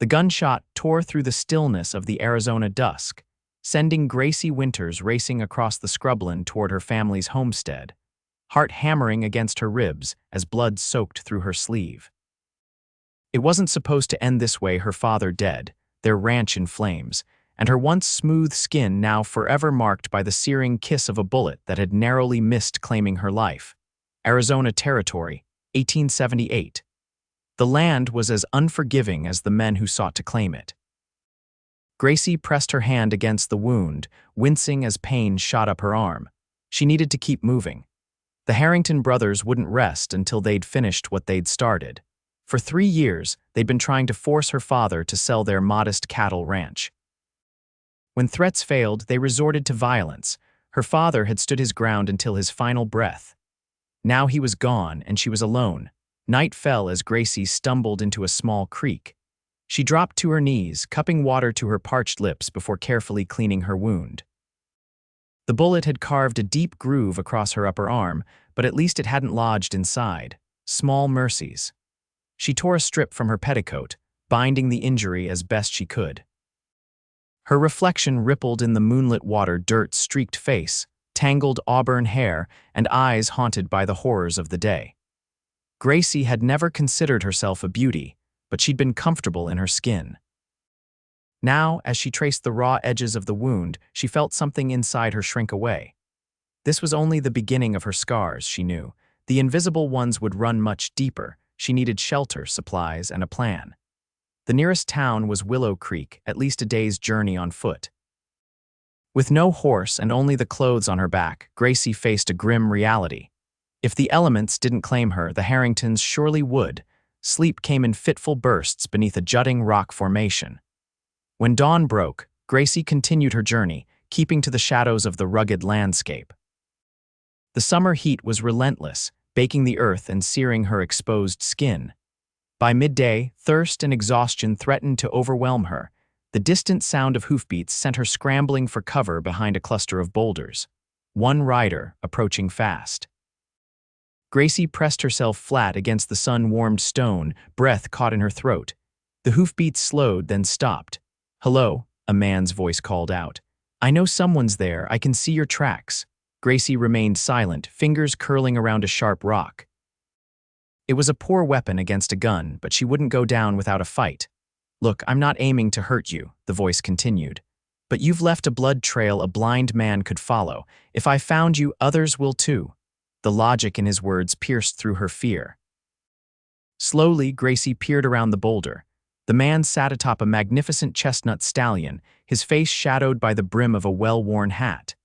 The gunshot tore through the stillness of the Arizona dusk, sending Gracie Winters racing across the scrubland toward her family's homestead, heart hammering against her ribs as blood soaked through her sleeve. It wasn't supposed to end this way, her father dead, their ranch in flames, and her once smooth skin now forever marked by the searing kiss of a bullet that had narrowly missed claiming her life. Arizona Territory, 1878. The land was as unforgiving as the men who sought to claim it. Gracie pressed her hand against the wound, wincing as pain shot up her arm. She needed to keep moving. The Harrington brothers wouldn't rest until they'd finished what they'd started. For 3 years, they'd been trying to force her father to sell their modest cattle ranch. When threats failed, they resorted to violence. Her father had stood his ground until his final breath. Now he was gone, and she was alone. Night fell as Gracie stumbled into a small creek. She dropped to her knees, cupping water to her parched lips before carefully cleaning her wound. The bullet had carved a deep groove across her upper arm, but at least it hadn't lodged inside. Small mercies. She tore a strip from her petticoat, binding the injury as best she could. Her reflection rippled in the moonlit water, dirt-streaked face, tangled auburn hair, and eyes haunted by the horrors of the day. Gracie had never considered herself a beauty, but she'd been comfortable in her skin. Now, as she traced the raw edges of the wound, she felt something inside her shrink away. This was only the beginning of her scars, she knew. The invisible ones would run much deeper. She needed shelter, supplies, and a plan. The nearest town was Willow Creek, at least a day's journey on foot. With no horse and only the clothes on her back, Gracie faced a grim reality. If the elements didn't claim her, the Harringtons surely would. Sleep came in fitful bursts beneath a jutting rock formation. When dawn broke, Gracie continued her journey, keeping to the shadows of the rugged landscape. The summer heat was relentless, baking the earth and searing her exposed skin. By midday, thirst and exhaustion threatened to overwhelm her. The distant sound of hoofbeats sent her scrambling for cover behind a cluster of boulders. One rider approaching fast. Gracie pressed herself flat against the sun-warmed stone, breath caught in her throat. The hoofbeats slowed, then stopped. "Hello," a man's voice called out. "I know someone's there. I can see your tracks." Gracie remained silent, fingers curling around a sharp rock. It was a poor weapon against a gun, but she wouldn't go down without a fight. "Look, I'm not aiming to hurt you," the voice continued. "But you've left a blood trail a blind man could follow. If I found you, others will too." The logic in his words pierced through her fear. Slowly, Gracie peered around the boulder. The man sat atop a magnificent chestnut stallion, his face shadowed by the brim of a well-worn hat.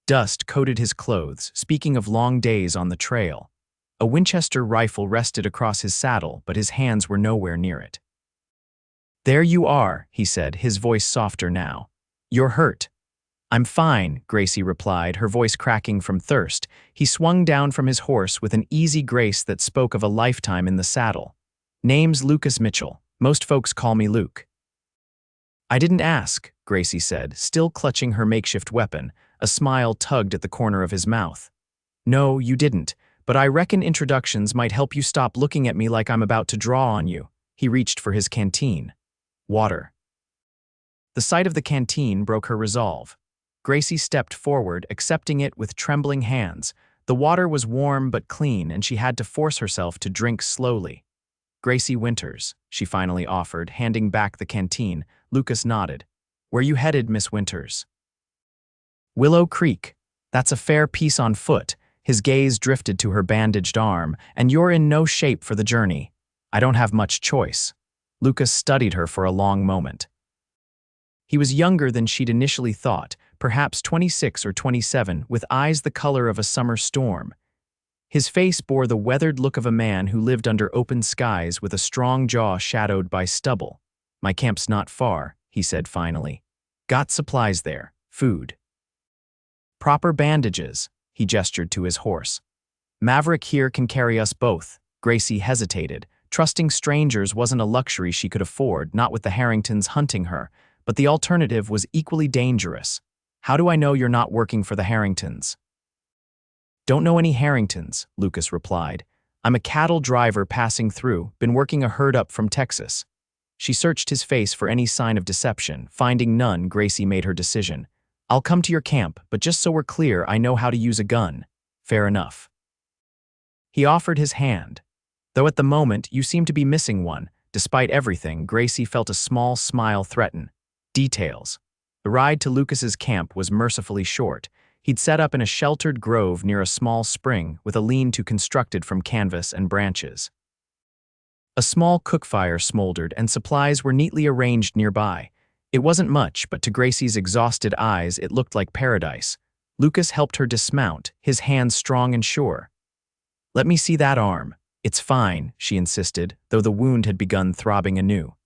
Dust coated his clothes, speaking of long days on the trail. A Winchester rifle rested across his saddle, but his hands were nowhere near it. "There you are," he said, his voice softer now. "You're hurt." "I'm fine," Gracie replied, her voice cracking from thirst. He swung down from his horse with an easy grace that spoke of a lifetime in the saddle. "Name's Lucas Mitchell. Most folks call me Luke." "I didn't ask," Gracie said, still clutching her makeshift weapon. A smile tugged at the corner of his mouth. "No, you didn't, but I reckon introductions might help you stop looking at me like I'm about to draw on you." He reached for his canteen. Water. The sight of the canteen broke her resolve. Gracie stepped forward, accepting it with trembling hands. The water was warm but clean, and she had to force herself to drink slowly. "Gracie Winters," she finally offered, handing back the canteen. Lucas nodded. "Where you headed, Miss Winters?" "Willow Creek. That's a fair piece on foot." His gaze drifted to her bandaged arm. "And you're in no shape for the journey." "I don't have much choice." Lucas studied her for a long moment. He was younger than she'd initially thought, perhaps 26 or 27, with eyes the color of a summer storm. His face bore the weathered look of a man who lived under open skies with a strong jaw shadowed by stubble. "My camp's not far," he said finally. "Got supplies there. Food. Proper bandages," he gestured to his horse. "Maverick here can carry us both." Gracie hesitated. Trusting strangers wasn't a luxury she could afford, not with the Harringtons hunting her, but the alternative was equally dangerous. "How do I know you're not working for the Harringtons?" "Don't know any Harringtons," Lucas replied. "I'm a cattle driver passing through, been working a herd up from Texas." She searched his face for any sign of deception. Finding none, Gracie made her decision. I'll come to your camp, but just so we're clear, I know how to use a gun. Fair enough. He offered his hand. Though at the moment, you seem to be missing one. Despite everything, Gracie felt a small smile threaten. Details. The ride to Lucas's camp was mercifully short. He'd set up in a sheltered grove near a small spring with a lean-to constructed from canvas and branches. A small cook-fire smoldered and supplies were neatly arranged nearby. It wasn't much, but to Gracie's exhausted eyes it looked like paradise. Lucas helped her dismount, his hands strong and sure. "Let me see that arm." "It's fine," she insisted, though the wound had begun throbbing anew.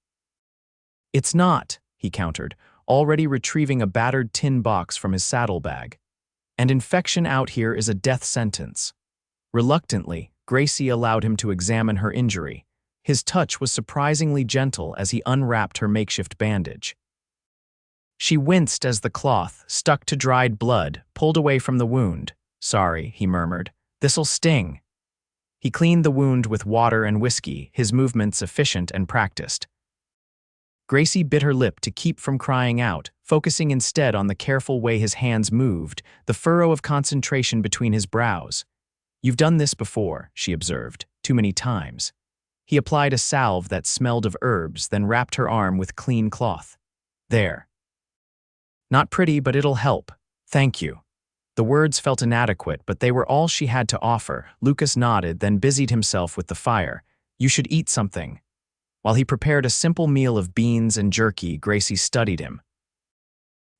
"It's not," he countered, already retrieving a battered tin box from his saddlebag. "And infection out here is a death sentence." Reluctantly, Gracie allowed him to examine her injury. His touch was surprisingly gentle as he unwrapped her makeshift bandage. She winced as the cloth, stuck to dried blood, pulled away from the wound. "Sorry," he murmured. "This'll sting." He cleaned the wound with water and whiskey, his movements efficient and practiced. Gracie bit her lip to keep from crying out, focusing instead on the careful way his hands moved, the furrow of concentration between his brows. "You've done this before," she observed, "too many times." He applied a salve that smelled of herbs, then wrapped her arm with clean cloth. "There. Not pretty, but it'll help. Thank you." The words felt inadequate, but they were all she had to offer. Lucas nodded, then busied himself with the fire. "You should eat something." While he prepared a simple meal of beans and jerky, Gracie studied him.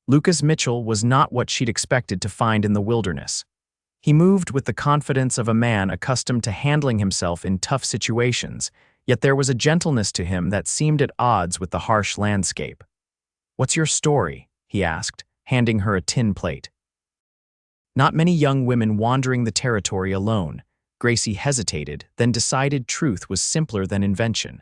Lucas Mitchell was not what she'd expected to find in the wilderness. He moved with the confidence of a man accustomed to handling himself in tough situations, yet there was a gentleness to him that seemed at odds with the harsh landscape. "What's your story?" he asked, handing her a tin plate. Not many young women wandering the territory alone. Gracie hesitated, then decided truth was simpler than invention.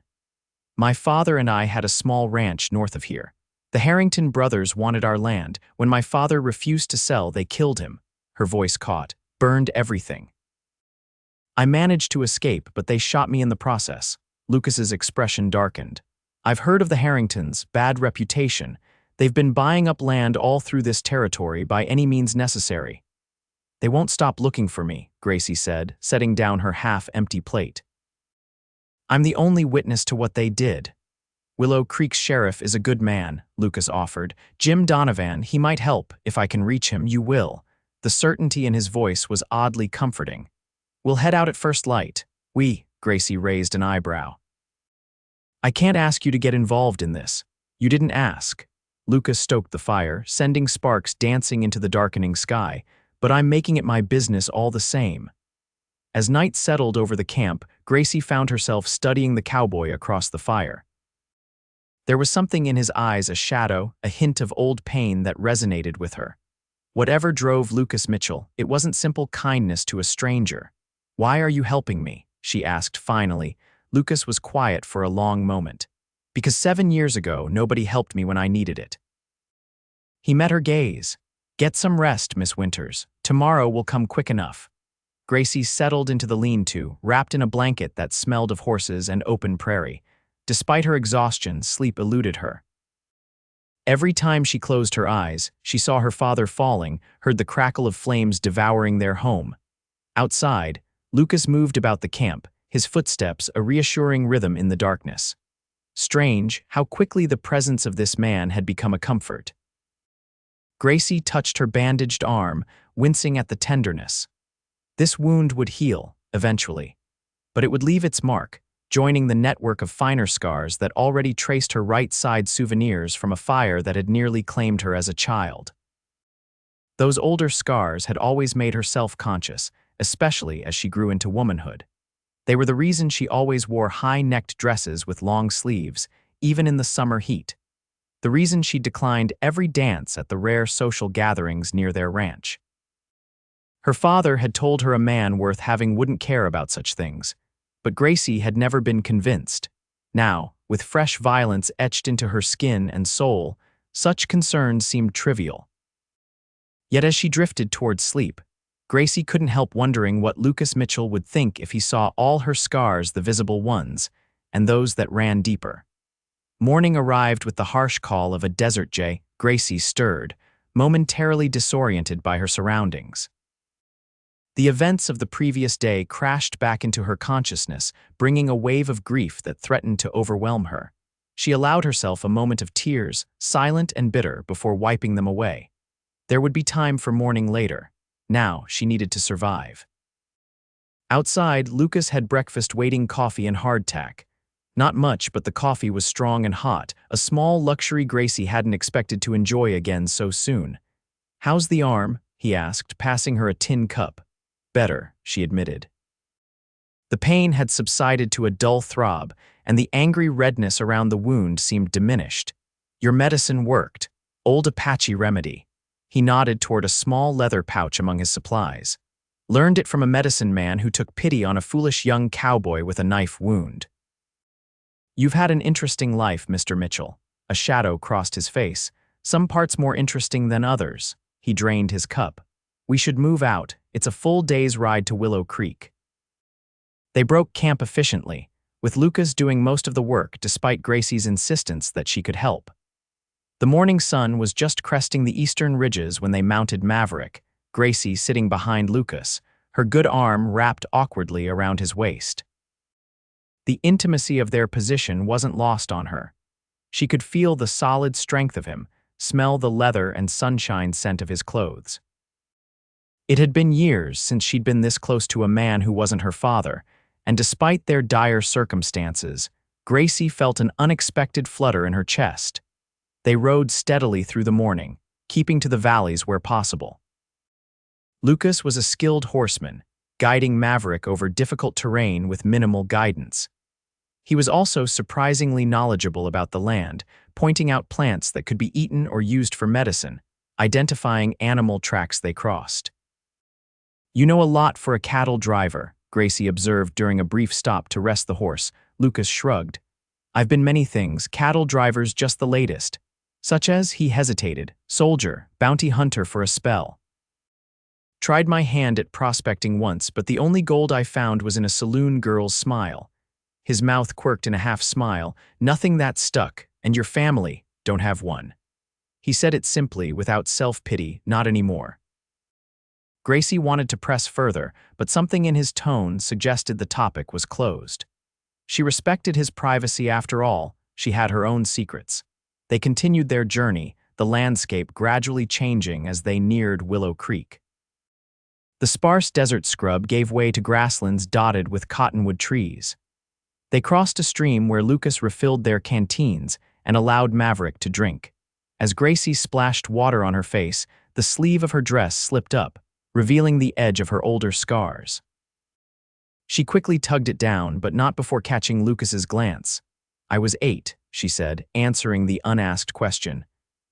"My father and I had a small ranch north of here. The Harrington brothers wanted our land. When my father refused to sell, they killed him." Her voice caught. "Burned everything. I managed to escape, but they shot me in the process." Lucas's expression darkened. "I've heard of the Harringtons, bad reputation. They've been buying up land all through this territory by any means necessary." "They won't stop looking for me," Gracie said, setting down her half-empty plate. "I'm the only witness to what they did." "Willow Creek's sheriff is a good man," Lucas offered. "Jim Donovan, he might help. If I can reach him, you will." The certainty in his voice was oddly comforting. "We'll head out at first light." Gracie raised an eyebrow. "I can't ask you to get involved in this. You didn't ask." Lucas stoked the fire, sending sparks dancing into the darkening sky. "But I'm making it my business all the same." As night settled over the camp, Gracie found herself studying the cowboy across the fire. There was something in his eyes, a shadow, a hint of old pain that resonated with her. Whatever drove Lucas Mitchell, it wasn't simple kindness to a stranger. "Why are you helping me?" she asked finally. Lucas was quiet for a long moment. "Because 7 years ago, nobody helped me when I needed it." He met her gaze. "Get some rest, Miss Winters. Tomorrow will come quick enough." Gracie settled into the lean-to, wrapped in a blanket that smelled of horses and open prairie. Despite her exhaustion, sleep eluded her. Every time she closed her eyes, she saw her father falling, heard the crackle of flames devouring their home. Outside, Lucas moved about the camp, his footsteps a reassuring rhythm in the darkness. Strange how quickly the presence of this man had become a comfort. Gracie touched her bandaged arm, wincing at the tenderness. This wound would heal, eventually. But it would leave its mark, joining the network of finer scars that already traced her right-side souvenirs from a fire that had nearly claimed her as a child. Those older scars had always made her self-conscious, especially as she grew into womanhood. They were the reason she always wore high-necked dresses with long sleeves, even in the summer heat. The reason she declined every dance at the rare social gatherings near their ranch. Her father had told her a man worth having wouldn't care about such things, but Gracie had never been convinced. Now, with fresh violence etched into her skin and soul, such concerns seemed trivial. Yet as she drifted towards sleep, Gracie couldn't help wondering what Lucas Mitchell would think if he saw all her scars, the visible ones, and those that ran deeper. Morning arrived with the harsh call of a desert jay. Gracie stirred, momentarily disoriented by her surroundings. The events of the previous day crashed back into her consciousness, bringing a wave of grief that threatened to overwhelm her. She allowed herself a moment of tears, silent and bitter, before wiping them away. There would be time for mourning later. Now she needed to survive. Outside, Lucas had breakfast waiting coffee and hardtack. Not much, but the coffee was strong and hot, a small luxury Gracie hadn't expected to enjoy again so soon. "How's the arm?" he asked, passing her a tin cup. "Better," she admitted. The pain had subsided to a dull throb, and the angry redness around the wound seemed diminished. "Your medicine worked. Old Apache remedy." He nodded toward a small leather pouch among his supplies. "Learned it from a medicine man who took pity on a foolish young cowboy with a knife wound." "You've had an interesting life, Mr. Mitchell." A shadow crossed his face. "Some parts more interesting than others." He drained his cup. "We should move out. It's a full day's ride to Willow Creek." They broke camp efficiently, with Lucas doing most of the work despite Gracie's insistence that she could help. The morning sun was just cresting the eastern ridges when they mounted Maverick, Gracie sitting behind Lucas, her good arm wrapped awkwardly around his waist. The intimacy of their position wasn't lost on her. She could feel the solid strength of him, smell the leather and sunshine scent of his clothes. It had been years since she'd been this close to a man who wasn't her father, and despite their dire circumstances, Gracie felt an unexpected flutter in her chest. They rode steadily through the morning, keeping to the valleys where possible. Lucas was a skilled horseman, guiding Maverick over difficult terrain with minimal guidance. He was also surprisingly knowledgeable about the land, pointing out plants that could be eaten or used for medicine, identifying animal tracks they crossed. "You know a lot for a cattle driver," Gracie observed during a brief stop to rest the horse. Lucas shrugged. "I've been many things, cattle driver's just the latest." "Such as?" He hesitated. "Soldier, bounty hunter for a spell. Tried my hand at prospecting once, but the only gold I found was in a saloon girl's smile." His mouth quirked in a half-smile. "Nothing that stuck, and your family don't have one." He said it simply, without self-pity. "Not anymore." Gracie wanted to press further, but something in his tone suggested the topic was closed. She respected his privacy after all. She had her own secrets. They continued their journey, the landscape gradually changing as they neared Willow Creek. The sparse desert scrub gave way to grasslands dotted with cottonwood trees. They crossed a stream where Lucas refilled their canteens and allowed Maverick to drink. As Gracie splashed water on her face, the sleeve of her dress slipped up, revealing the edge of her older scars. She quickly tugged it down, but not before catching Lucas's glance. "I was 8, she said, answering the unasked question.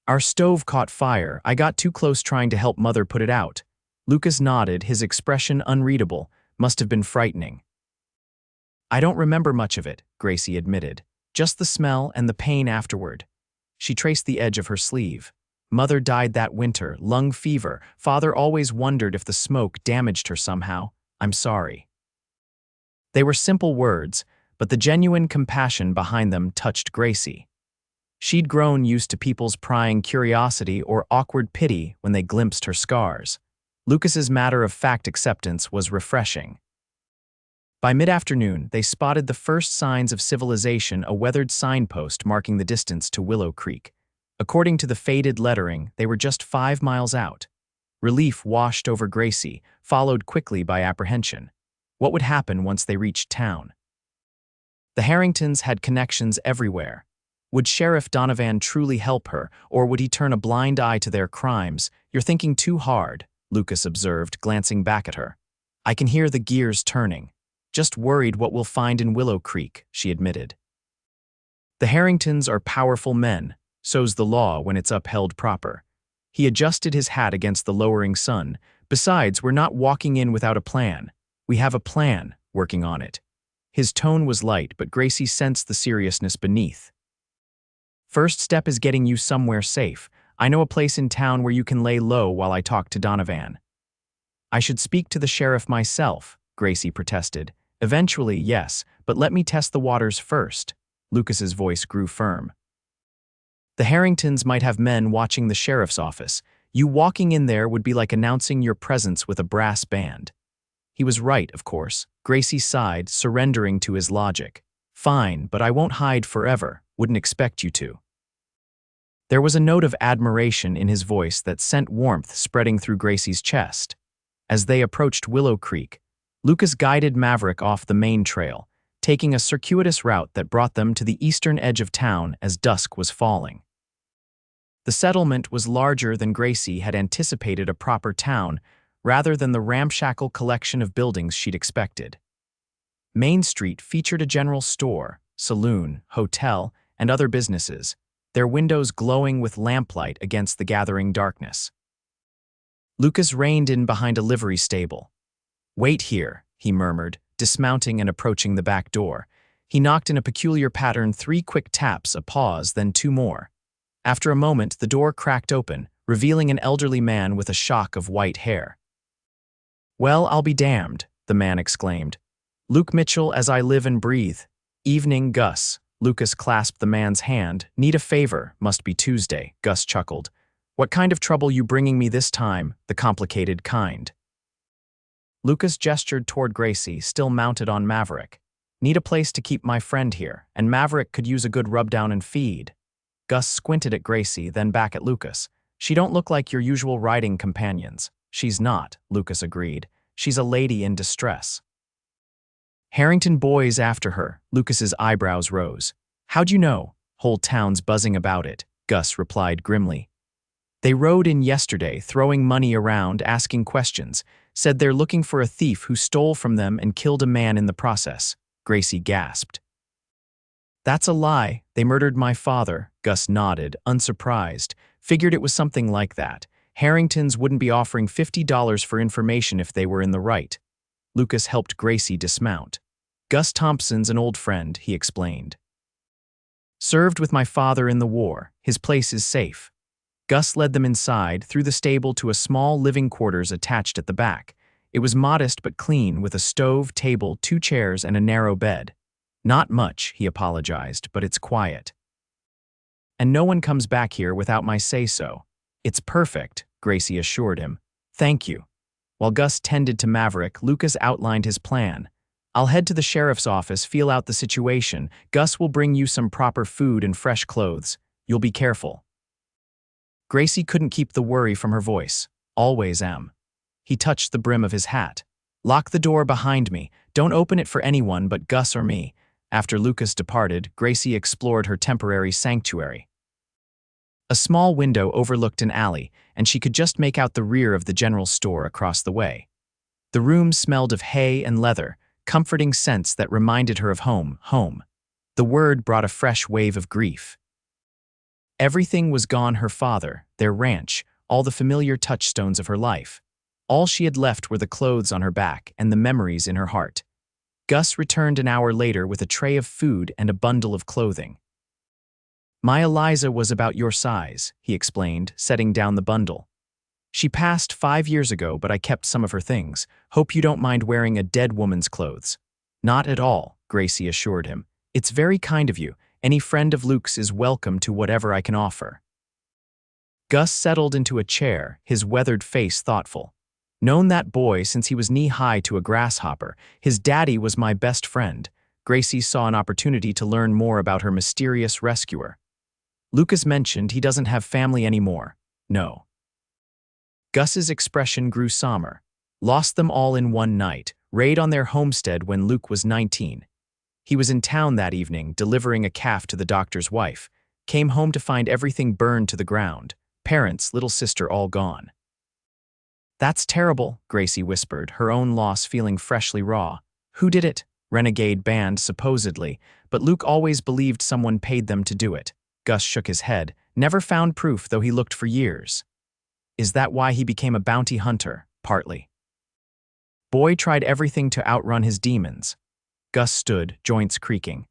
"Our stove caught fire. I got too close trying to help Mother put it out." Lucas nodded, his expression unreadable. "Must have been frightening." "I don't remember much of it," Gracie admitted. "Just the smell and the pain afterward." She traced the edge of her sleeve. "Mother died that winter, lung fever. Father always wondered if the smoke damaged her somehow. I'm sorry." They were simple words, but the genuine compassion behind them touched Gracie. She'd grown used to people's prying curiosity or awkward pity when they glimpsed her scars. Lucas's matter-of-fact acceptance was refreshing. By mid-afternoon, they spotted the first signs of civilization, a weathered signpost marking the distance to Willow Creek. According to the faded lettering, they were just 5 miles out. Relief washed over Gracie, followed quickly by apprehension. What would happen once they reached town? The Harringtons had connections everywhere. Would Sheriff Donovan truly help her, or would he turn a blind eye to their crimes? "You're thinking too hard," Lucas observed, glancing back at her. "I can hear the gears turning." "Just worried what we'll find in Willow Creek," she admitted. "The Harringtons are powerful men. So's the law when it's upheld proper." He adjusted his hat against the lowering sun. "Besides, we're not walking in without a plan. We have a plan, working on it." His tone was light, but Gracie sensed the seriousness beneath. "First step is getting you somewhere safe. I know a place in town where you can lay low while I talk to Donovan." "I should speak to the sheriff myself," Gracie protested. "Eventually, yes, but let me test the waters first." Lucas's voice grew firm. The Harringtons might have men watching the sheriff's office. You walking in there would be like announcing your presence with a brass band. He was right, of course. Gracie sighed, surrendering to his logic. Fine, but I won't hide forever. Wouldn't expect you to. There was a note of admiration in his voice that sent warmth spreading through Gracie's chest. As they approached Willow Creek, Lucas guided Maverick off the main trail, taking a circuitous route that brought them to the eastern edge of town as dusk was falling. The settlement was larger than Gracie had anticipated a proper town, rather than the ramshackle collection of buildings she'd expected. Main Street featured a general store, saloon, hotel, and other businesses, their windows glowing with lamplight against the gathering darkness. Lucas reined in behind a livery stable. "Wait here," he murmured, dismounting and approaching the back door. He knocked in a peculiar pattern, 3 quick taps, a pause, then 2 more. After a moment, the door cracked open, revealing an elderly man with a shock of white hair. "Well, I'll be damned," the man exclaimed. "Luke Mitchell as I live and breathe." "Evening, Gus." Lucas clasped the man's hand. "Need a favor, must be Tuesday," Gus chuckled. "What kind of trouble you bringing me this time, the complicated kind?" Lucas gestured toward Gracie, still mounted on Maverick. "Need a place to keep my friend here, and Maverick could use a good rub-down and feed." Gus squinted at Gracie, then back at Lucas. "She don't look like your usual riding companions." "She's not," Lucas agreed. "She's a lady in distress." "Harrington boys after her." Lucas's eyebrows rose. "How'd you know?" "Whole town's buzzing about it," Gus replied grimly. "They rode in yesterday, throwing money around, asking questions. Said they're looking for a thief who stole from them and killed a man in the process." Gracie gasped. "That's a lie. They murdered my father." Gus nodded, unsurprised. "Figured it was something like that. Harringtons wouldn't be offering $50 for information if they were in the right." Lucas helped Gracie dismount. "Gus Thompson's an old friend," he explained. "Served with my father in the war. His place is safe." Gus led them inside, through the stable to a small living quarters attached at the back. It was modest but clean, with a stove, table, 2 chairs, and a narrow bed. "Not much," he apologized, "but it's quiet. And no one comes back here without my say-so." "It's perfect," Gracie assured him. "Thank you." While Gus tended to Maverick, Lucas outlined his plan. "I'll head to the sheriff's office, feel out the situation. Gus will bring you some proper food and fresh clothes. You'll be careful." Gracie couldn't keep the worry from her voice. "Always am." He touched the brim of his hat. "Lock the door behind me. Don't open it for anyone but Gus or me." After Lucas departed, Gracie explored her temporary sanctuary. A small window overlooked an alley, and she could just make out the rear of the general store across the way. The room smelled of hay and leather, comforting scents that reminded her of home. The word brought a fresh wave of grief. Everything was gone: her father, their ranch, all the familiar touchstones of her life. All she had left were the clothes on her back and the memories in her heart. Gus returned an hour later with a tray of food and a bundle of clothing. "My Eliza was about your size," he explained, setting down the bundle. "She passed 5 years ago, but I kept some of her things. Hope you don't mind wearing a dead woman's clothes." "Not at all," Gracie assured him. "It's very kind of you. Any friend of Luke's is welcome to whatever I can offer." Gus settled into a chair, his weathered face thoughtful. "Known that boy since he was knee-high to a grasshopper. His daddy was my best friend." Gracie saw an opportunity to learn more about her mysterious rescuer. "Lucas mentioned he doesn't have family anymore." "No." Gus's expression grew somber. "Lost them all in one night. Raid on their homestead when Luke was 19. He was in town that evening, delivering a calf to the doctor's wife. Came home to find everything burned to the ground. Parents, little sister all gone." "That's terrible," Gracie whispered, her own loss feeling freshly raw. "Who did it?" "Renegade band, supposedly, but Luke always believed someone paid them to do it." Gus shook his head. "Never found proof, though he looked for years." "Is that why he became a bounty hunter?" "Partly. Boy tried everything to outrun his demons." Gus stood, joints creaking.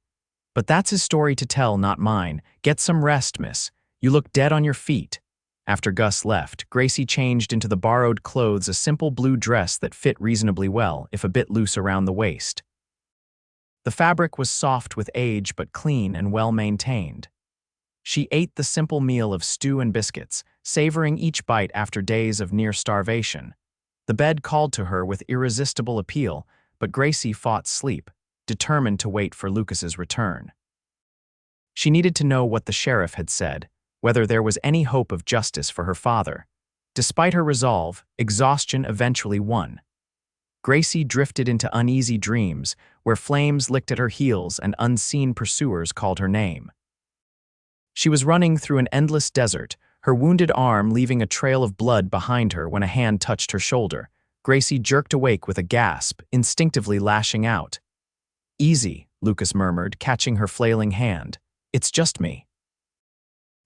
"But that's his story to tell, not mine. Get some rest, miss. You look dead on your feet." After Gus left, Gracie changed into the borrowed clothes, a simple blue dress that fit reasonably well, if a bit loose around the waist. The fabric was soft with age but clean and well-maintained. She ate the simple meal of stew and biscuits, savoring each bite after days of near starvation. The bed called to her with irresistible appeal, but Gracie fought sleep, determined to wait for Lucas's return. She needed to know what the sheriff had said, whether there was any hope of justice for her father. Despite her resolve, exhaustion eventually won. Gracie drifted into uneasy dreams, where flames licked at her heels and unseen pursuers called her name. She was running through an endless desert, her wounded arm leaving a trail of blood behind her when a hand touched her shoulder. Gracie jerked awake with a gasp, instinctively lashing out. "Easy," Lucas murmured, catching her flailing hand. "It's just me."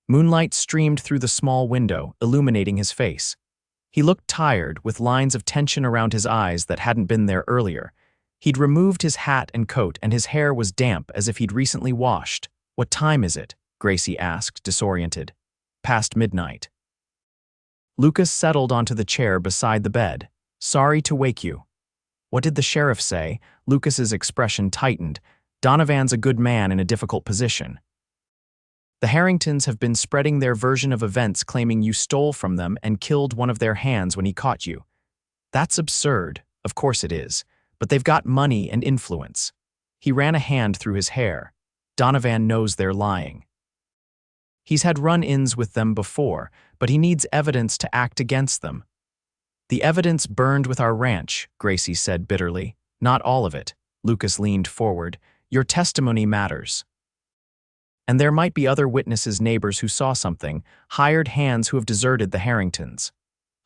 Moonlight streamed through the small window, illuminating his face. He looked tired, with lines of tension around his eyes that hadn't been there earlier. He'd removed his hat and coat, and his hair was damp as if he'd recently washed. "What time is it?" Gracie asked, disoriented. "Past midnight." Lucas settled onto the chair beside the bed. "Sorry to wake you." "What did the sheriff say?" Lucas's expression tightened. "Donovan's a good man in a difficult position." "The Harringtons have been spreading their version of events, claiming you stole from them and killed one of their hands when he caught you." "That's absurd." "Of course it is. But they've got money and influence." He ran a hand through his hair. "Donovan knows they're lying. He's had run-ins with them before, but he needs evidence to act against them." "The evidence burned with our ranch," Gracie said bitterly. "Not all of it." Lucas leaned forward. "Your testimony matters. And there might be other witnesses, neighbors who saw something, hired hands who have deserted the Harringtons."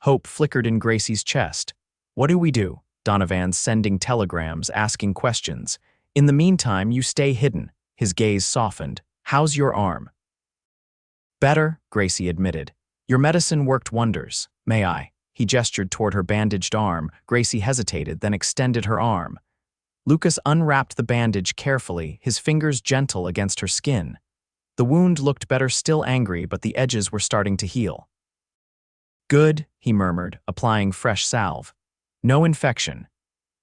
Hope flickered in Gracie's chest. "What do we do?" Donovan's sending telegrams, asking questions. "In the meantime, you stay hidden." His gaze softened. "How's your arm?" "Better," Gracie admitted. "Your medicine worked wonders. May I?" He gestured toward her bandaged arm. Gracie hesitated, then extended her arm. Lucas unwrapped the bandage carefully, his fingers gentle against her skin. The wound looked better, still angry, but the edges were starting to heal. "Good," he murmured, applying fresh salve. "No infection."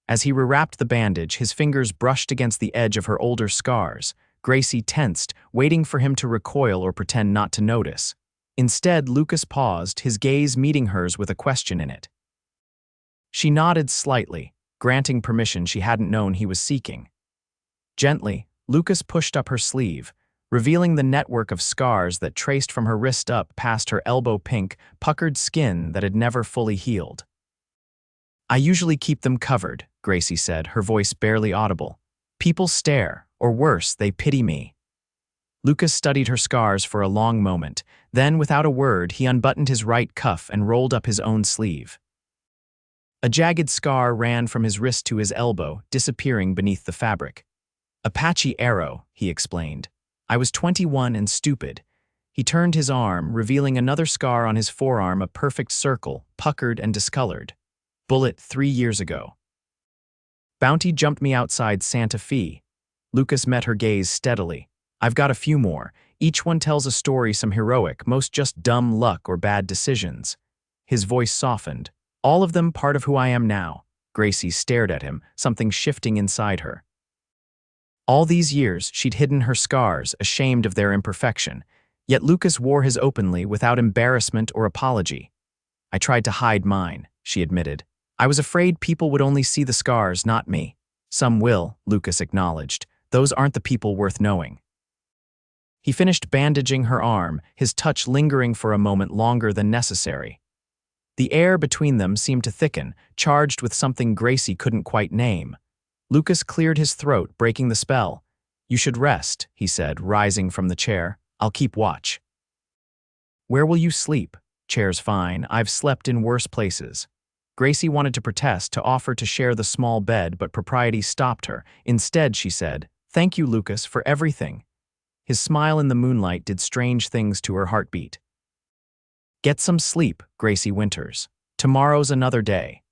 As he rewrapped the bandage, his fingers brushed against the edge of her older scars. Gracie tensed, waiting for him to recoil or pretend not to notice. Instead, Lucas paused, his gaze meeting hers with a question in it. She nodded slightly, granting permission she hadn't known he was seeking. Gently, Lucas pushed up her sleeve, revealing the network of scars that traced from her wrist up past her elbow-pink, puckered skin that had never fully healed. "I usually keep them covered," Gracie said, her voice barely audible. "People stare, or worse, they pity me." Lucas studied her scars for a long moment. Then, without a word, he unbuttoned his right cuff and rolled up his own sleeve. A jagged scar ran from his wrist to his elbow, disappearing beneath the fabric. "A patchy arrow," he explained. "I was 21 and stupid." He turned his arm, revealing another scar on his forearm, a perfect circle, puckered and discolored. "Bullet 3 years ago. Bounty jumped me outside Santa Fe." Lucas met her gaze steadily. "I've got a few more. Each one tells a story, some heroic, most just dumb luck or bad decisions." His voice softened. "All of them part of who I am now." Gracie stared at him, something shifting inside her. All these years, she'd hidden her scars, ashamed of their imperfection. Yet Lucas wore his openly, without embarrassment or apology. "I tried to hide mine," she admitted. "I was afraid people would only see the scars, not me." "Some will," Lucas acknowledged. "Those aren't the people worth knowing." He finished bandaging her arm, his touch lingering for a moment longer than necessary. The air between them seemed to thicken, charged with something Gracie couldn't quite name. Lucas cleared his throat, breaking the spell. "You should rest," he said, rising from the chair. "I'll keep watch." "Where will you sleep?" "Chair's fine. I've slept in worse places." Gracie wanted to protest, to offer to share the small bed, but propriety stopped her. Instead, she said, "Thank you, Lucas, for everything." His smile in the moonlight did strange things to her heartbeat. "Get some sleep, Gracie Winters. Tomorrow's another day."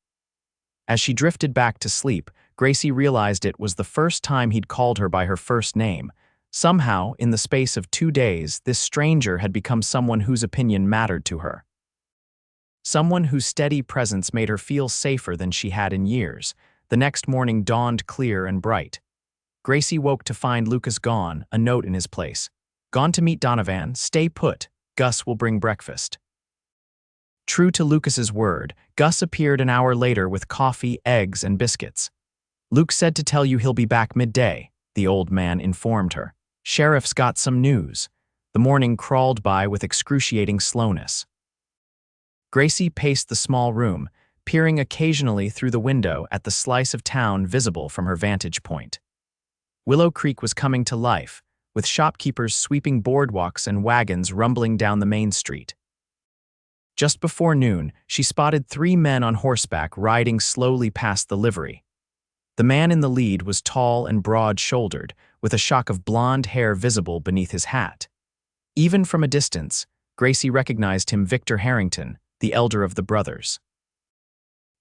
As she drifted back to sleep, Gracie realized it was the first time he'd called her by her first name. Somehow, in the space of 2 days, this stranger had become someone whose opinion mattered to her. Someone whose steady presence made her feel safer than she had in years. The next morning dawned clear and bright. Gracie woke to find Lucas gone, a note in his place. Gone to meet Donovan, stay put. Gus will bring breakfast. True to Lucas's word, Gus appeared an hour later with coffee, eggs, and biscuits. Luke said to tell you he'll be back midday, the old man informed her. Sheriff's got some news. The morning crawled by with excruciating slowness. Gracie paced the small room, peering occasionally through the window at the slice of town visible from her vantage point. Willow Creek was coming to life, with shopkeepers sweeping boardwalks and wagons rumbling down the main street. Just before noon, she spotted 3 men on horseback riding slowly past the livery. The man in the lead was tall and broad-shouldered, with a shock of blonde hair visible beneath his hat. Even from a distance, Gracie recognized him, Victor Harrington, the elder of the brothers.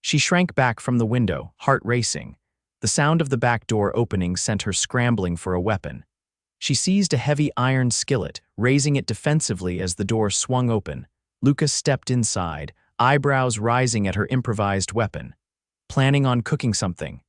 She shrank back from the window, heart racing. The sound of the back door opening sent her scrambling for a weapon. She seized a heavy iron skillet, raising it defensively as the door swung open. Lucas stepped inside, eyebrows rising at her improvised weapon. Planning on cooking something.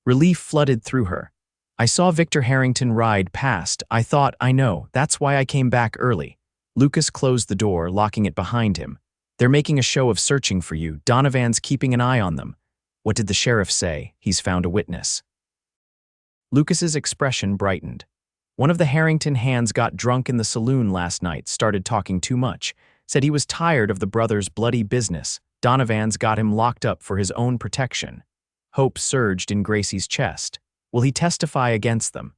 Relief flooded through her. I saw Victor Harrington ride past. I thought, I know, that's why I came back early. Lucas closed the door, locking it behind him. They're making a show of searching for you. Donovan's keeping an eye on them. What did the sheriff say? He's found a witness. Lucas's expression brightened. One of the Harrington hands got drunk in the saloon last night, started talking too much, said he was tired of the brothers' bloody business. Donovan's got him locked up for his own protection. Hope surged in Gracie's chest. Will he testify against them?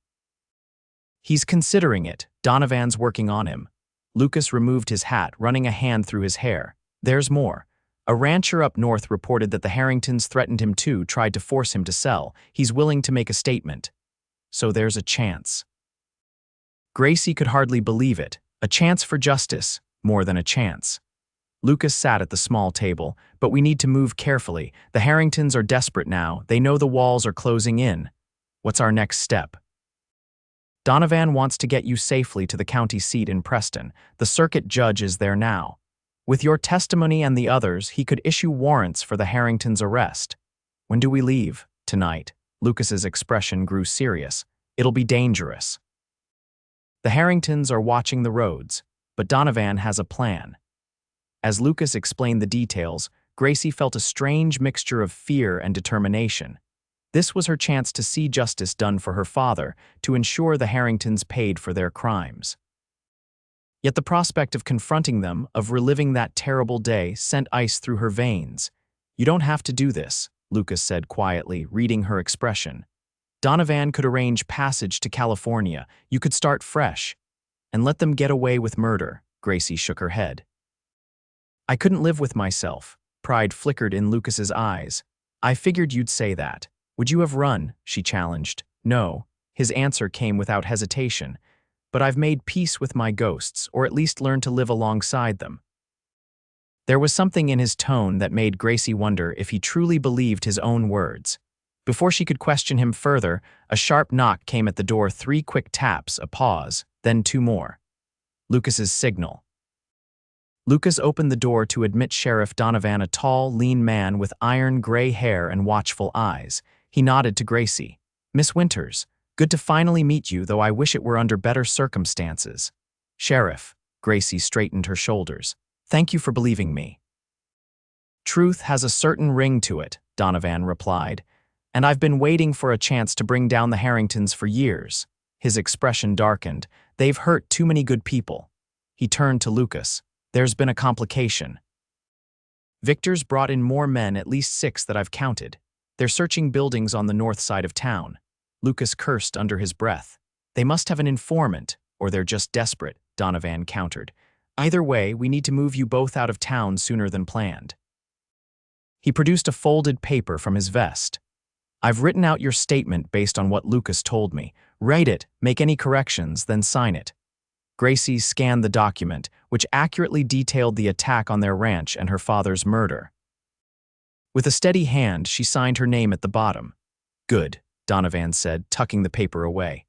He's considering it. Donovan's working on him. Lucas removed his hat, running a hand through his hair. There's more. A rancher up north reported that the Harringtons threatened him too, tried to force him to sell. He's willing to make a statement. So there's a chance. Gracie could hardly believe it. A chance for justice, more than a chance. Lucas sat at the small table. But we need to move carefully. The Harringtons are desperate now. They know the walls are closing in. What's our next step? Donovan wants to get you safely to the county seat in Preston. The circuit judge is there now. With your testimony and the others, he could issue warrants for the Harringtons' arrest. When do we leave? Tonight. Lucas's expression grew serious. It'll be dangerous. The Harringtons are watching the roads, but Donovan has a plan. As Lucas explained the details, Gracie felt a strange mixture of fear and determination. This was her chance to see justice done for her father, to ensure the Harringtons paid for their crimes. Yet the prospect of confronting them, of reliving that terrible day, sent ice through her veins. You don't have to do this, Lucas said quietly, reading her expression. Donovan could arrange passage to California. You could start fresh. And let them get away with murder. Gracie shook her head. I couldn't live with myself. Pride flickered in Lucas's eyes. I figured you'd say that. Would you have run? She challenged. No. His answer came without hesitation. But I've made peace with my ghosts, or at least learned to live alongside them. There was something in his tone that made Gracie wonder if he truly believed his own words. Before she could question him further, a sharp knock came at the door, 3 quick taps, a pause, then 2 more. Lucas's signal. Lucas opened the door to admit Sheriff Donovan, a tall, lean man with iron gray hair and watchful eyes. He nodded to Gracie. Miss Winters, good to finally meet you, though I wish it were under better circumstances. Sheriff, Gracie straightened her shoulders. Thank you for believing me. Truth has a certain ring to it, Donovan replied, and I've been waiting for a chance to bring down the Harringtons for years. His expression darkened. They've hurt too many good people. He turned to Lucas. There's been a complication. Victor's brought in more men, at least 6 that I've counted. They're searching buildings on the north side of town. Lucas cursed under his breath. They must have an informant, or they're just desperate, Donovan countered. Either way, we need to move you both out of town sooner than planned. He produced a folded paper from his vest. I've written out your statement based on what Lucas told me. Write it, make any corrections, then sign it. Gracie scanned the document, which accurately detailed the attack on their ranch and her father's murder. With a steady hand, she signed her name at the bottom. Good, Donovan said, tucking the paper away.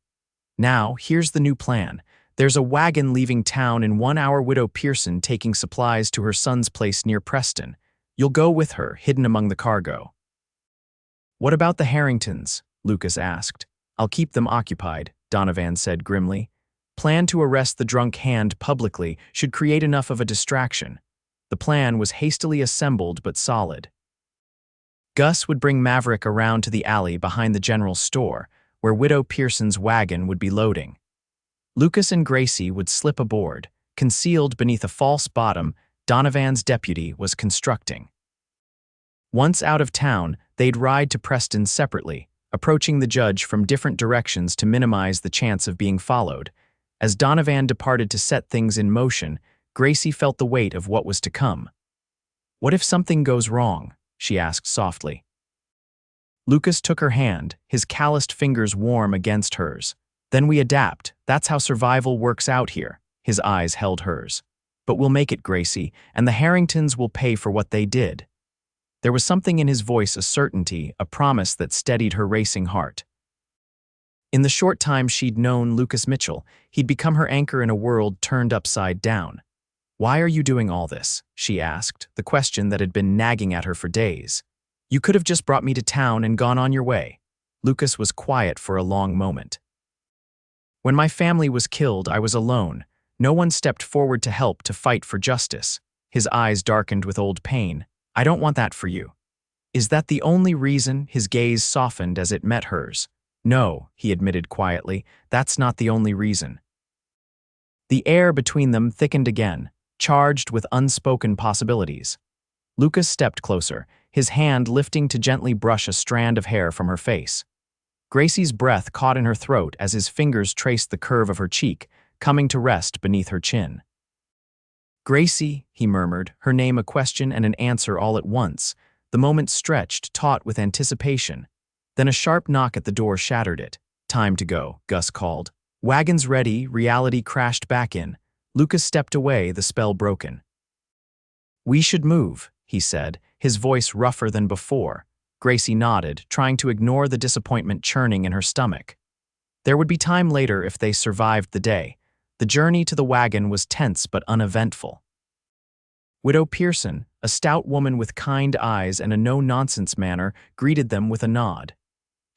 Now, here's the new plan. There's a wagon leaving town in 1 hour. Widow Pearson taking supplies to her son's place near Preston. You'll go with her, hidden among the cargo. What about the Harringtons? Lucas asked. I'll keep them occupied, Donovan said grimly. plan to arrest the drunk hand publicly should create enough of a distraction. The plan was hastily assembled but solid. Gus would bring Maverick around to the alley behind the general store, where Widow Pearson's wagon would be loading. Lucas and Gracie would slip aboard, concealed beneath a false bottom Donovan's deputy was constructing. Once out of town, they'd ride to Preston separately, approaching the judge from different directions to minimize the chance of being followed. As Donovan departed to set things in motion, Gracie felt the weight of what was to come. "What if something goes wrong?" she asked softly. Lucas took her hand, his calloused fingers warm against hers. "Then we adapt. That's how survival works out here." His eyes held hers. "But we'll make it, Gracie, and the Harringtons will pay for what they did." There was something in his voice, a certainty, a promise that steadied her racing heart. In the short time she'd known Lucas Mitchell, he'd become her anchor in a world turned upside down. "Why are you doing all this?" she asked, the question that had been nagging at her for days. "You could have just brought me to town and gone on your way." Lucas was quiet for a long moment. "When my family was killed, I was alone. No one stepped forward to help, to fight for justice." His eyes darkened with old pain. "I don't want that for you." "Is that the only reason?" His gaze softened as it met hers. "No," he admitted quietly, "that's not the only reason." The air between them thickened again, charged with unspoken possibilities. Lucas stepped closer, his hand lifting to gently brush a strand of hair from her face. Gracie's breath caught in her throat as his fingers traced the curve of her cheek, coming to rest beneath her chin. "Gracie," he murmured, her name a question and an answer all at once. The moment stretched, taut with anticipation. Then a sharp knock at the door shattered it. "Time to go," Gus called. Wagons ready, reality crashed back in. Lucas stepped away, the spell broken. "We should move," he said, his voice rougher than before. Gracie nodded, trying to ignore the disappointment churning in her stomach. There would be time later if they survived the day. The journey to the wagon was tense but uneventful. Widow Pearson, a stout woman with kind eyes and a no-nonsense manner, greeted them with a nod.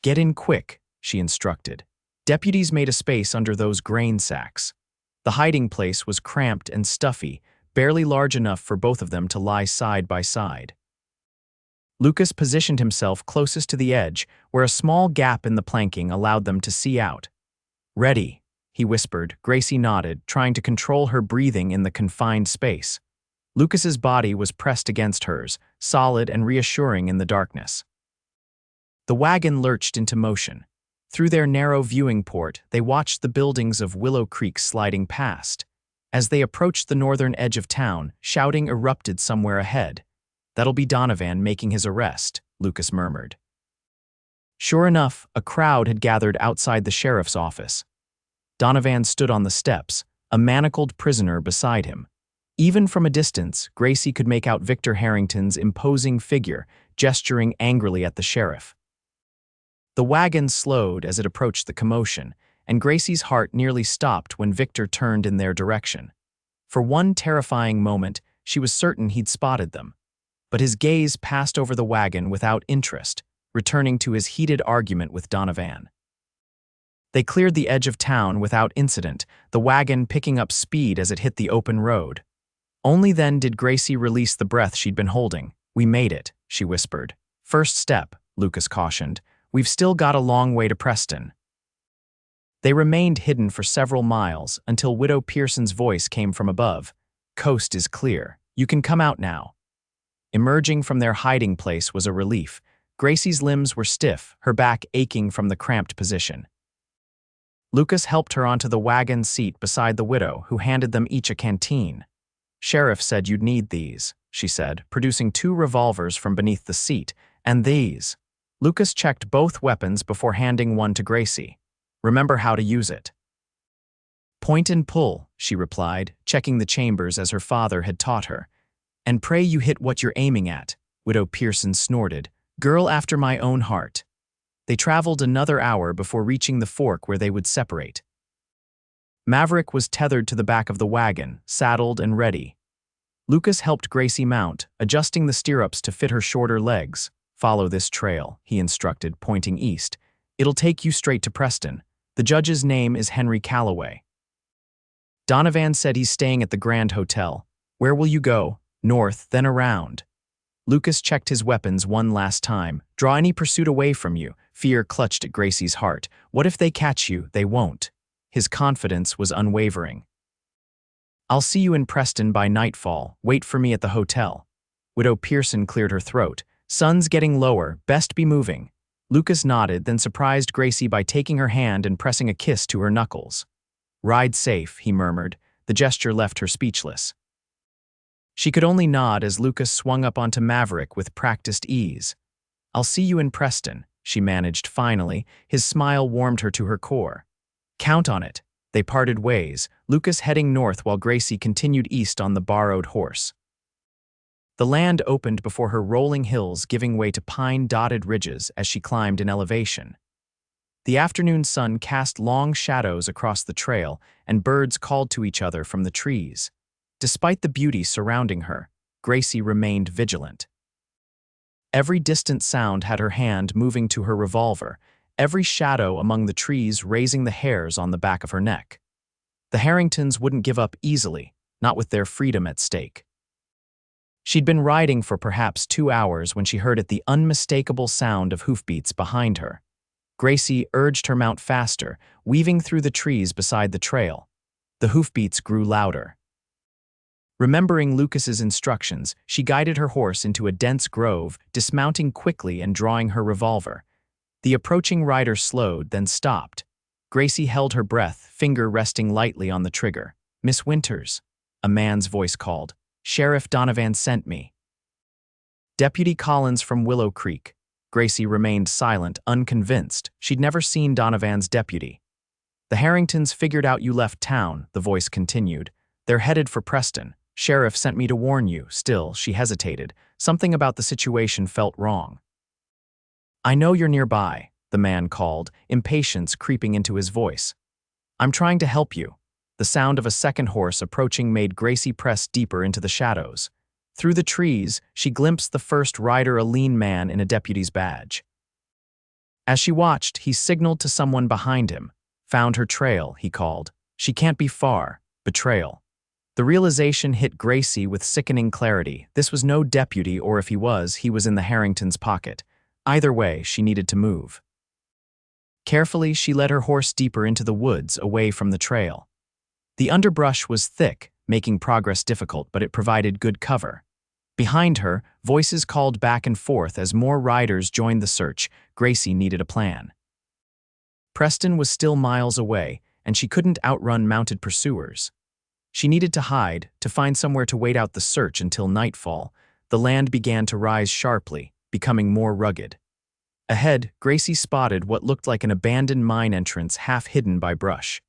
"Get in quick," she instructed. Deputies made a space under those grain sacks. The hiding place was cramped and stuffy, barely large enough for both of them to lie side by side. Lucas positioned himself closest to the edge, where a small gap in the planking allowed them to see out. "Ready," he whispered. Gracie nodded, trying to control her breathing in the confined space. Lucas's body was pressed against hers, solid and reassuring in the darkness. The wagon lurched into motion. Through their narrow viewing port, they watched the buildings of Willow Creek sliding past. As they approached the northern edge of town, shouting erupted somewhere ahead. "That'll be Donovan making his arrest," Lucas murmured. Sure enough, a crowd had gathered outside the sheriff's office. Donovan stood on the steps, a manacled prisoner beside him. Even from a distance, Gracie could make out Victor Harrington's imposing figure, gesturing angrily at the sheriff. The wagon slowed as it approached the commotion, and Gracie's heart nearly stopped when Victor turned in their direction. For one terrifying moment, she was certain he'd spotted them. But his gaze passed over the wagon without interest, returning to his heated argument with Donovan. They cleared the edge of town without incident, the wagon picking up speed as it hit the open road. Only then did Gracie release the breath she'd been holding. "We made it," she whispered. "First step," Lucas cautioned. "We've still got a long way to Preston." They remained hidden for several miles until Widow Pearson's voice came from above. "Coast is clear. You can come out now." Emerging from their hiding place was a relief. Gracie's limbs were stiff, her back aching from the cramped position. Lucas helped her onto the wagon seat beside the widow, who handed them each a canteen. "Sheriff said you'd need these," she said, producing 2 revolvers from beneath the seat. "And these." Lucas checked both weapons before handing one to Gracie. "Remember how to use it." "Point and pull," she replied, checking the chambers as her father had taught her. "And pray you hit what you're aiming at," Widow Pearson snorted. "Girl after my own heart." They traveled another hour before reaching the fork where they would separate. Maverick was tethered to the back of the wagon, saddled and ready. Lucas helped Gracie mount, adjusting the stirrups to fit her shorter legs. "Follow this trail," he instructed, pointing east. "It'll take you straight to Preston. The judge's name is Henry Calloway." Donovan said he's staying at the Grand Hotel. Where will you go? North, then around. Lucas checked his weapons one last time. Draw any pursuit away from you. Fear clutched at Gracie's heart. What if they catch you? They won't. His confidence was unwavering. I'll see you in Preston by nightfall. Wait for me at the hotel. Widow Pearson cleared her throat. Sun's getting lower. Best be moving. Lucas nodded, then surprised Gracie by taking her hand and pressing a kiss to her knuckles. Ride safe, he murmured. The gesture left her speechless. She could only nod as Lucas swung up onto Maverick with practiced ease. I'll see you in Preston, she managed finally. His smile warmed her to her core. Count on it. They parted ways, Lucas heading north while Gracie continued east on the borrowed horse. The land opened before her, rolling hills giving way to pine-dotted ridges as she climbed in elevation. The afternoon sun cast long shadows across the trail, and birds called to each other from the trees. Despite the beauty surrounding her, Gracie remained vigilant. Every distant sound had her hand moving to her revolver, every shadow among the trees raising the hairs on the back of her neck. The Harringtons wouldn't give up easily, not with their freedom at stake. She'd been riding for perhaps 2 hours when she heard the unmistakable sound of hoofbeats behind her. Gracie urged her mount faster, weaving through the trees beside the trail. The hoofbeats grew louder. Remembering Lucas's instructions, she guided her horse into a dense grove, dismounting quickly and drawing her revolver. The approaching rider slowed, then stopped. Gracie held her breath, finger resting lightly on the trigger. Miss Winters, a man's voice called. Sheriff Donovan sent me. Deputy Collins from Willow Creek. Gracie remained silent, unconvinced. She'd never seen Donovan's deputy. The Harringtons figured out you left town, the voice continued. They're headed for Preston. Sheriff sent me to warn you. Still, she hesitated. Something about the situation felt wrong. I know you're nearby, the man called, impatience creeping into his voice. I'm trying to help you. The sound of a second horse approaching made Gracie press deeper into the shadows. Through the trees, she glimpsed the first rider, a lean man in a deputy's badge. As she watched, he signaled to someone behind him. Found her trail, he called. She can't be far. Betrayal. The realization hit Gracie with sickening clarity. This was no deputy, or if he was in the Harrington's pocket. Either way, she needed to move. Carefully, she led her horse deeper into the woods, away from the trail. The underbrush was thick, making progress difficult, but it provided good cover. Behind her, voices called back and forth as more riders joined the search. Gracie needed a plan. Preston was still miles away, and she couldn't outrun mounted pursuers. She needed to hide, to find somewhere to wait out the search until nightfall. The land began to rise sharply, becoming more rugged. Ahead, Gracie spotted what looked like an abandoned mine entrance half hidden by brush.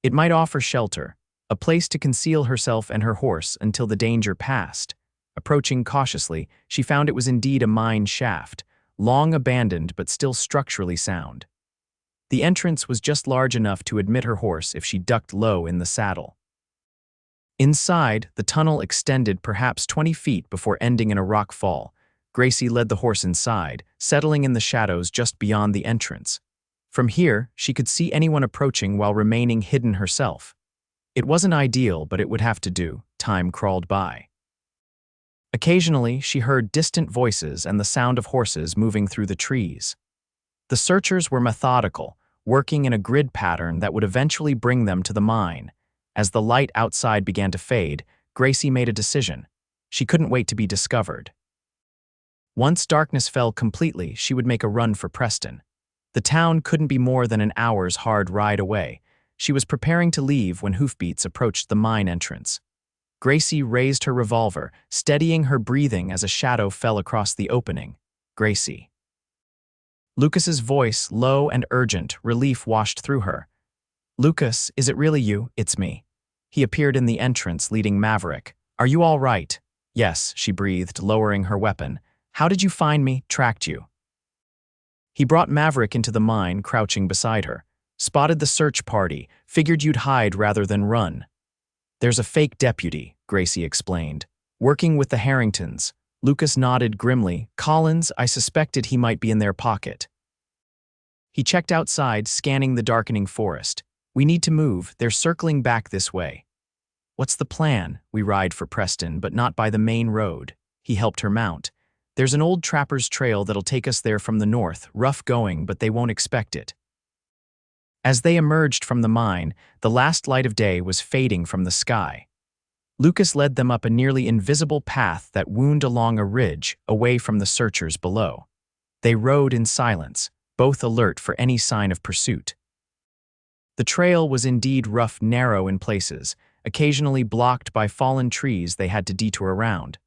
It might offer shelter, a place to conceal herself and her horse until the danger passed. Approaching cautiously, she found it was indeed a mine shaft, long abandoned but still structurally sound. The entrance was just large enough to admit her horse if she ducked low in the saddle. Inside, the tunnel extended perhaps 20 feet before ending in a rock fall. Gracie led the horse inside, settling in the shadows just beyond the entrance. From here, she could see anyone approaching while remaining hidden herself. It wasn't ideal, but it would have to do. Time crawled by. Occasionally, she heard distant voices and the sound of horses moving through the trees. The searchers were methodical, working in a grid pattern that would eventually bring them to the mine. As the light outside began to fade, Gracie made a decision. She couldn't wait to be discovered. Once darkness fell completely, she would make a run for Preston. The town couldn't be more than an hour's hard ride away. She was preparing to leave when hoofbeats approached the mine entrance. Gracie raised her revolver, steadying her breathing as a shadow fell across the opening. Gracie. Lucas's voice, low and urgent, relief washed through her. Lucas, is it really you? It's me. He appeared in the entrance, leading Maverick. Are you all right? Yes, she breathed, lowering her weapon. How did you find me? Tracked you. He brought Maverick into the mine, crouching beside her. Spotted the search party, figured you'd hide rather than run. There's a fake deputy, Gracie explained. Working with the Harringtons. Lucas nodded grimly. Collins, I suspected he might be in their pocket. He checked outside, scanning the darkening forest. We need to move, they're circling back this way. What's the plan? We ride for Preston, but not by the main road. He helped her mount. There's an old trapper's trail that'll take us there from the north, rough going, but they won't expect it. As they emerged from the mine, the last light of day was fading from the sky. Lucas led them up a nearly invisible path that wound along a ridge, away from the searchers below. They rode in silence, both alert for any sign of pursuit. The trail was indeed rough, narrow in places, occasionally blocked by fallen trees they had to detour around.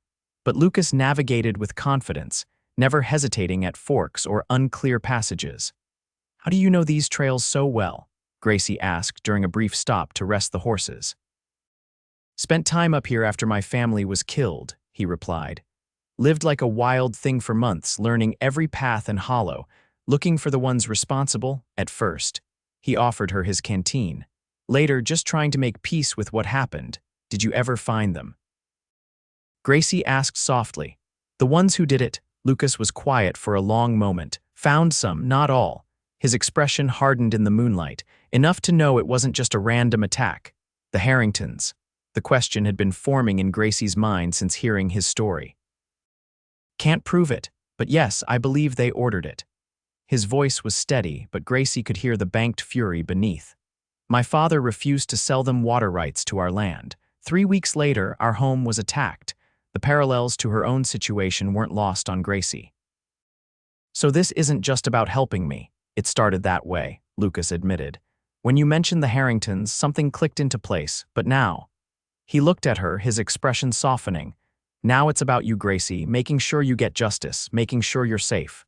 But Lucas navigated with confidence, never hesitating at forks or unclear passages. "How do you know these trails so well?" Gracie asked during a brief stop to rest the horses. "Spent time up here after my family was killed," he replied. "Lived like a wild thing for months, learning every path and hollow, looking for the ones responsible, at first." He offered her his canteen. "Later, just trying to make peace with what happened. Did you ever find them?" Gracie asked softly. "The ones who did it." Lucas was quiet for a long moment. "Found some, not all." His expression hardened in the moonlight, enough to know it wasn't just a random attack. The Harringtons. The question had been forming in Gracie's mind since hearing his story. "Can't prove it, but yes, I believe they ordered it." His voice was steady, but Gracie could hear the banked fury beneath. "My father refused to sell them water rights to our land. 3 weeks later, our home was attacked." The parallels to her own situation weren't lost on Gracie. "So this isn't just about helping me. It started that way," Lucas admitted. "When you mentioned the Harringtons, something clicked into place, but now..." He looked at her, his expression softening. "Now it's about you, Gracie, making sure you get justice, making sure you're safe."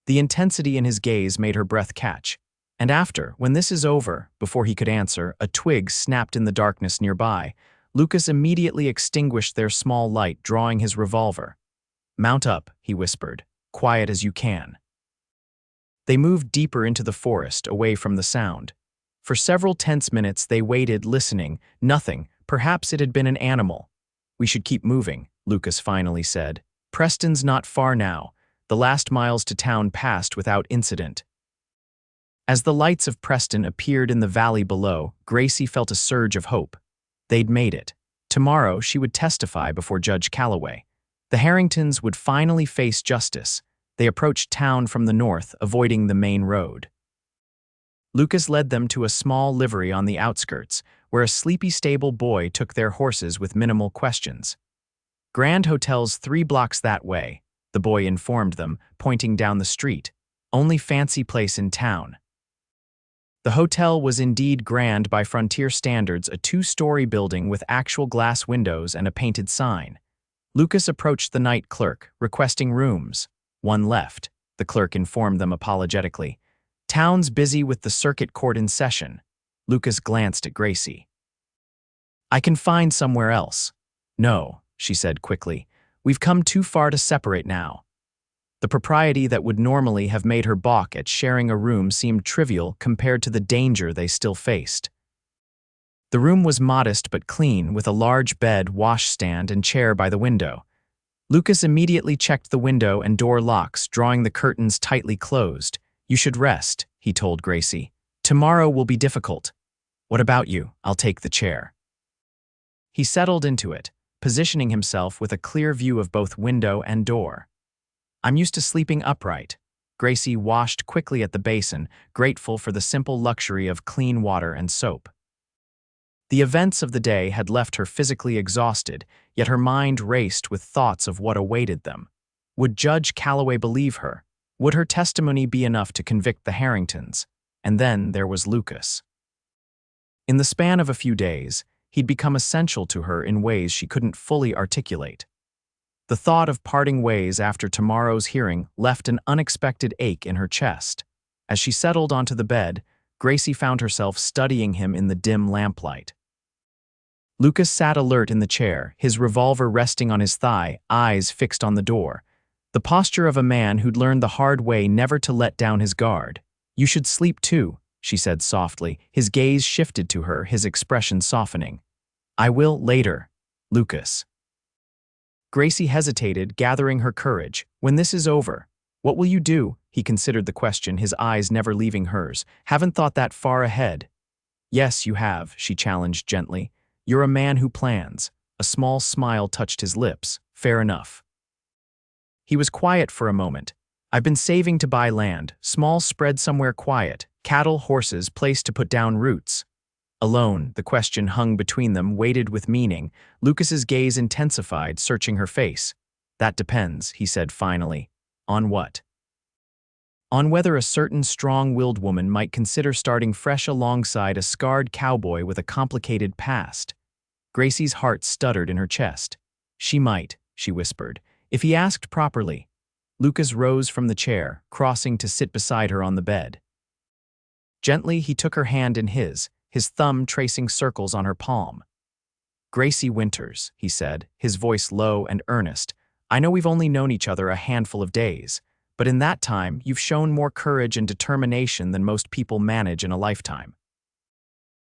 The intensity in his gaze made her breath catch. "And after, when this is over," before he could answer, a twig snapped in the darkness nearby. Lucas immediately extinguished their small light, drawing his revolver. "Mount up," he whispered, "quiet as you can." They moved deeper into the forest, away from the sound. For several tense minutes they waited, listening. Nothing. Perhaps it had been an animal. "We should keep moving," Lucas finally said. "Preston's not far now." The last miles to town passed without incident. As the lights of Preston appeared in the valley below, Gracie felt a surge of hope. They'd made it. Tomorrow she would testify before Judge Calloway. The Harringtons would finally face justice. They approached town from the north, avoiding the main road. Lucas led them to a small livery on the outskirts, where a sleepy stable boy took their horses with minimal questions. "Grand Hotel's 3 blocks that way," the boy informed them, pointing down the street. "Only fancy place in town." The hotel was indeed grand by frontier standards, a 2-story building with actual glass windows and a painted sign. Lucas approached the night clerk, requesting rooms. "One left," the clerk informed them apologetically. "Town's busy with the circuit court in session." Lucas glanced at Gracie. "I can find somewhere else." "No," she said quickly. "We've come too far to separate now." The propriety that would normally have made her balk at sharing a room seemed trivial compared to the danger they still faced. The room was modest but clean, with a large bed, washstand, and chair by the window. Lucas immediately checked the window and door locks, drawing the curtains tightly closed. "You should rest," he told Gracie. "Tomorrow will be difficult." "What about you? I'll take the chair." He settled into it, positioning himself with a clear view of both window and door. "I'm used to sleeping upright." Gracie washed quickly at the basin, grateful for the simple luxury of clean water and soap. The events of the day had left her physically exhausted, yet her mind raced with thoughts of what awaited them. Would Judge Calloway believe her? Would her testimony be enough to convict the Harringtons? And then there was Lucas. In the span of a few days, he'd become essential to her in ways she couldn't fully articulate. The thought of parting ways after tomorrow's hearing left an unexpected ache in her chest. As she settled onto the bed, Gracie found herself studying him in the dim lamplight. Lucas sat alert in the chair, his revolver resting on his thigh, eyes fixed on the door. The posture of a man who'd learned the hard way never to let down his guard. "You should sleep too," she said softly. His gaze shifted to her, his expression softening. "I will later, Lucas." Gracie hesitated, gathering her courage. "When this is over, what will you do?" He considered the question, his eyes never leaving hers. "Haven't thought that far ahead." Yes, you have, she challenged gently. You're a man who plans. A small smile touched his lips. Fair enough. He was quiet for a moment. I've been saving to buy land, small spread somewhere quiet, cattle, horses, place to put down roots. Alone, the question hung between them, weighted with meaning. Lucas's gaze intensified, searching her face. That depends, he said finally. On what? On whether a certain strong-willed woman might consider starting fresh alongside a scarred cowboy with a complicated past. Gracie's heart stuttered in her chest. She might, she whispered, if he asked properly. Lucas rose from the chair, crossing to sit beside her on the bed. Gently, he took her hand in his thumb tracing circles on her palm. Gracie Winters, he said, his voice low and earnest, I know we've only known each other a handful of days, but in that time you've shown more courage and determination than most people manage in a lifetime.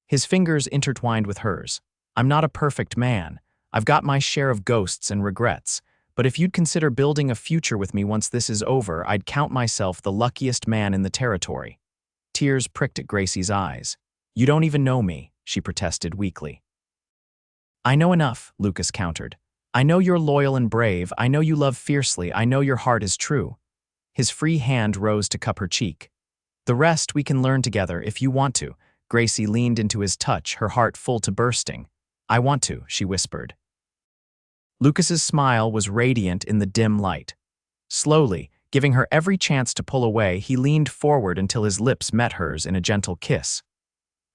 His fingers intertwined with hers. I'm not a perfect man. I've got my share of ghosts and regrets, but if you'd consider building a future with me once this is over, I'd count myself the luckiest man in the territory. Tears pricked at Gracie's eyes. You don't even know me, she protested weakly. I know enough, Lucas countered. I know you're loyal and brave. I know you love fiercely. I know your heart is true. His free hand rose to cup her cheek. The rest we can learn together if you want to. Gracie leaned into his touch, her heart full to bursting. I want to, she whispered. Lucas's smile was radiant in the dim light. Slowly, giving her every chance to pull away, he leaned forward until his lips met hers in a gentle kiss.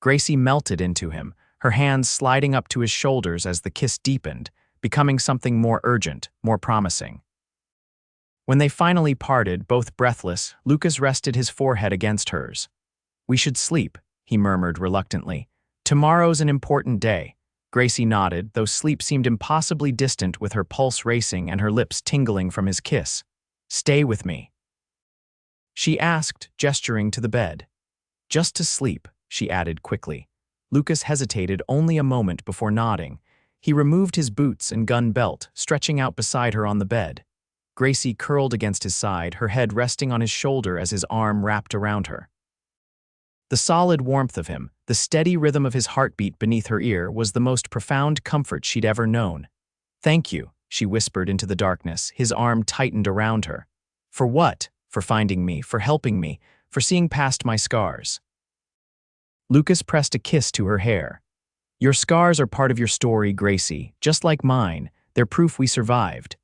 Gracie melted into him, her hands sliding up to his shoulders as the kiss deepened, becoming something more urgent, more promising. When they finally parted, both breathless, Lucas rested his forehead against hers. We should sleep, he murmured reluctantly. Tomorrow's an important day. Gracie nodded, though sleep seemed impossibly distant with her pulse racing and her lips tingling from his kiss. Stay with me, she asked, gesturing to the bed. Just to sleep, she added quickly. Lucas hesitated only a moment before nodding. He removed his boots and gun belt, stretching out beside her on the bed. Gracie curled against his side, her head resting on his shoulder as his arm wrapped around her. The solid warmth of him, the steady rhythm of his heartbeat beneath her ear was the most profound comfort she'd ever known. Thank you, she whispered into the darkness, his arm tightened around her. For what? For finding me, for helping me, for seeing past my scars. Lucas pressed a kiss to her hair. Your scars are part of your story, Gracie, just like mine. They're proof we survived.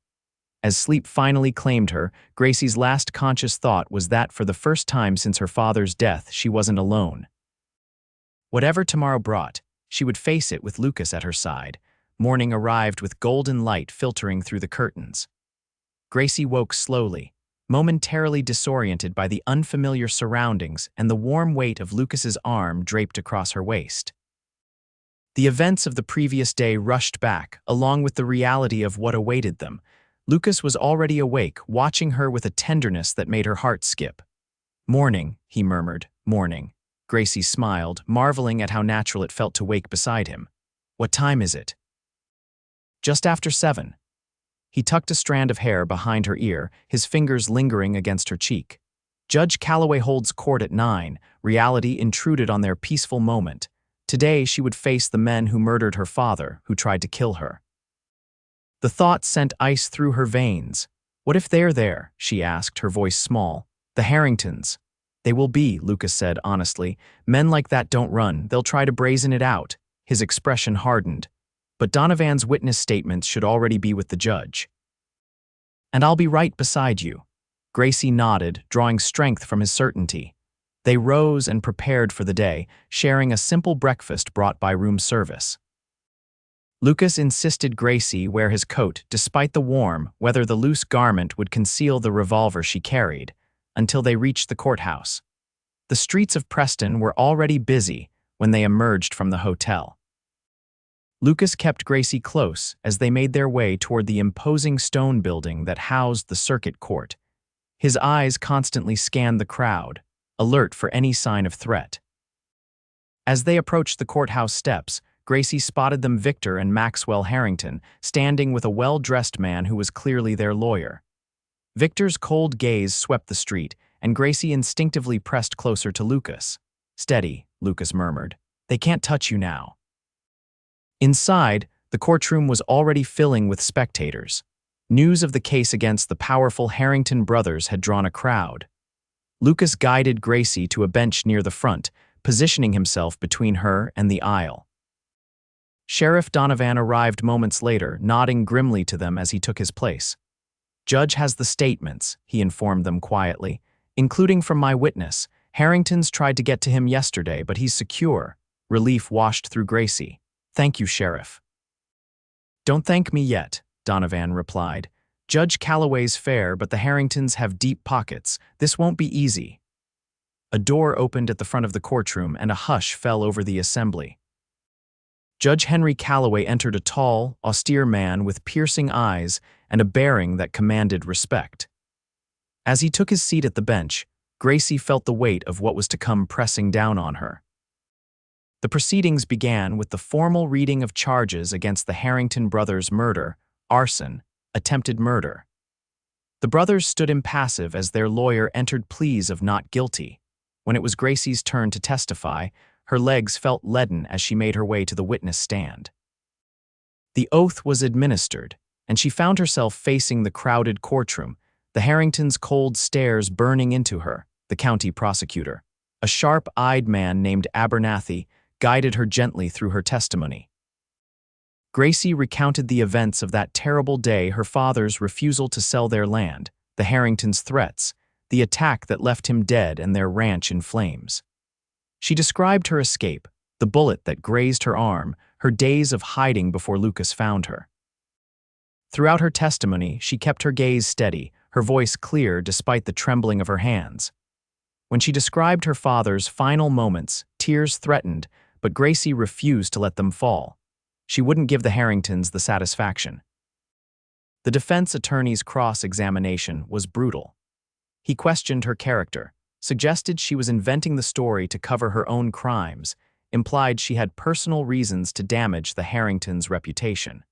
As sleep finally claimed her, Gracie's last conscious thought was that for the first time since her father's death, she wasn't alone. Whatever tomorrow brought, she would face it with Lucas at her side. Morning arrived with golden light filtering through the curtains. Gracie woke slowly, momentarily disoriented by the unfamiliar surroundings and the warm weight of Lucas's arm draped across her waist. The events of the previous day rushed back, along with the reality of what awaited them. Lucas was already awake, watching her with a tenderness that made her heart skip. Morning, he murmured, morning. Gracie smiled, marveling at how natural it felt to wake beside him. What time is it? Just after 7. He tucked a strand of hair behind her ear, his fingers lingering against her cheek. Judge Calloway holds court at 9. Reality intruded on their peaceful moment. Today she would face the men who murdered her father, who tried to kill her. The thought sent ice through her veins. What if they're there? She asked, her voice small. The Harringtons. They will be, Lucas said honestly. Men like that don't run. They'll try to brazen it out. His expression hardened. But Donovan's witness statements should already be with the judge. And I'll be right beside you. Gracie nodded, drawing strength from his certainty. They rose and prepared for the day, sharing a simple breakfast brought by room service. Lucas insisted Gracie wear his coat despite the warm, whether the loose garment would conceal the revolver she carried, until they reached the courthouse. The streets of Preston were already busy when they emerged from the hotel. Lucas kept Gracie close as they made their way toward the imposing stone building that housed the circuit court. His eyes constantly scanned the crowd, alert for any sign of threat. As they approached the courthouse steps, Gracie spotted them, Victor and Maxwell Harrington, standing with a well-dressed man who was clearly their lawyer. Victor's cold gaze swept the street, and Gracie instinctively pressed closer to Lucas. Steady, Lucas murmured. They can't touch you now. Inside, the courtroom was already filling with spectators. News of the case against the powerful Harrington brothers had drawn a crowd. Lucas guided Gracie to a bench near the front, positioning himself between her and the aisle. Sheriff Donovan arrived moments later, nodding grimly to them as he took his place. "Judge has the statements," he informed them quietly, "including from my witness. Harrington's tried to get to him yesterday, but he's secure." Relief washed through Gracie. "Thank you, Sheriff." "Don't thank me yet," Donovan replied. "Judge Calloway's fair, but the Harringtons have deep pockets. This won't be easy." A door opened at the front of the courtroom and a hush fell over the assembly. Judge Henry Calloway entered, a tall, austere man with piercing eyes and a bearing that commanded respect. As he took his seat at the bench, Gracie felt the weight of what was to come pressing down on her. The proceedings began with the formal reading of charges against the Harrington brothers' murder, arson, attempted murder. The brothers stood impassive as their lawyer entered pleas of not guilty. When it was Gracie's turn to testify, her legs felt leaden as she made her way to the witness stand. The oath was administered, and she found herself facing the crowded courtroom, the Harringtons' cold stares burning into her. The county prosecutor, a sharp-eyed man named Abernathy, guided her gently through her testimony. Gracie recounted the events of that terrible day: her father's refusal to sell their land, the Harringtons' threats, the attack that left him dead and their ranch in flames. She described her escape, the bullet that grazed her arm, her days of hiding before Lucas found her. Throughout her testimony, she kept her gaze steady, her voice clear despite the trembling of her hands. When she described her father's final moments, tears threatened, but Gracie refused to let them fall. She wouldn't give the Harringtons the satisfaction. The defense attorney's cross-examination was brutal. He questioned her character, suggested she was inventing the story to cover her own crimes, implied she had personal reasons to damage the Harringtons' reputation.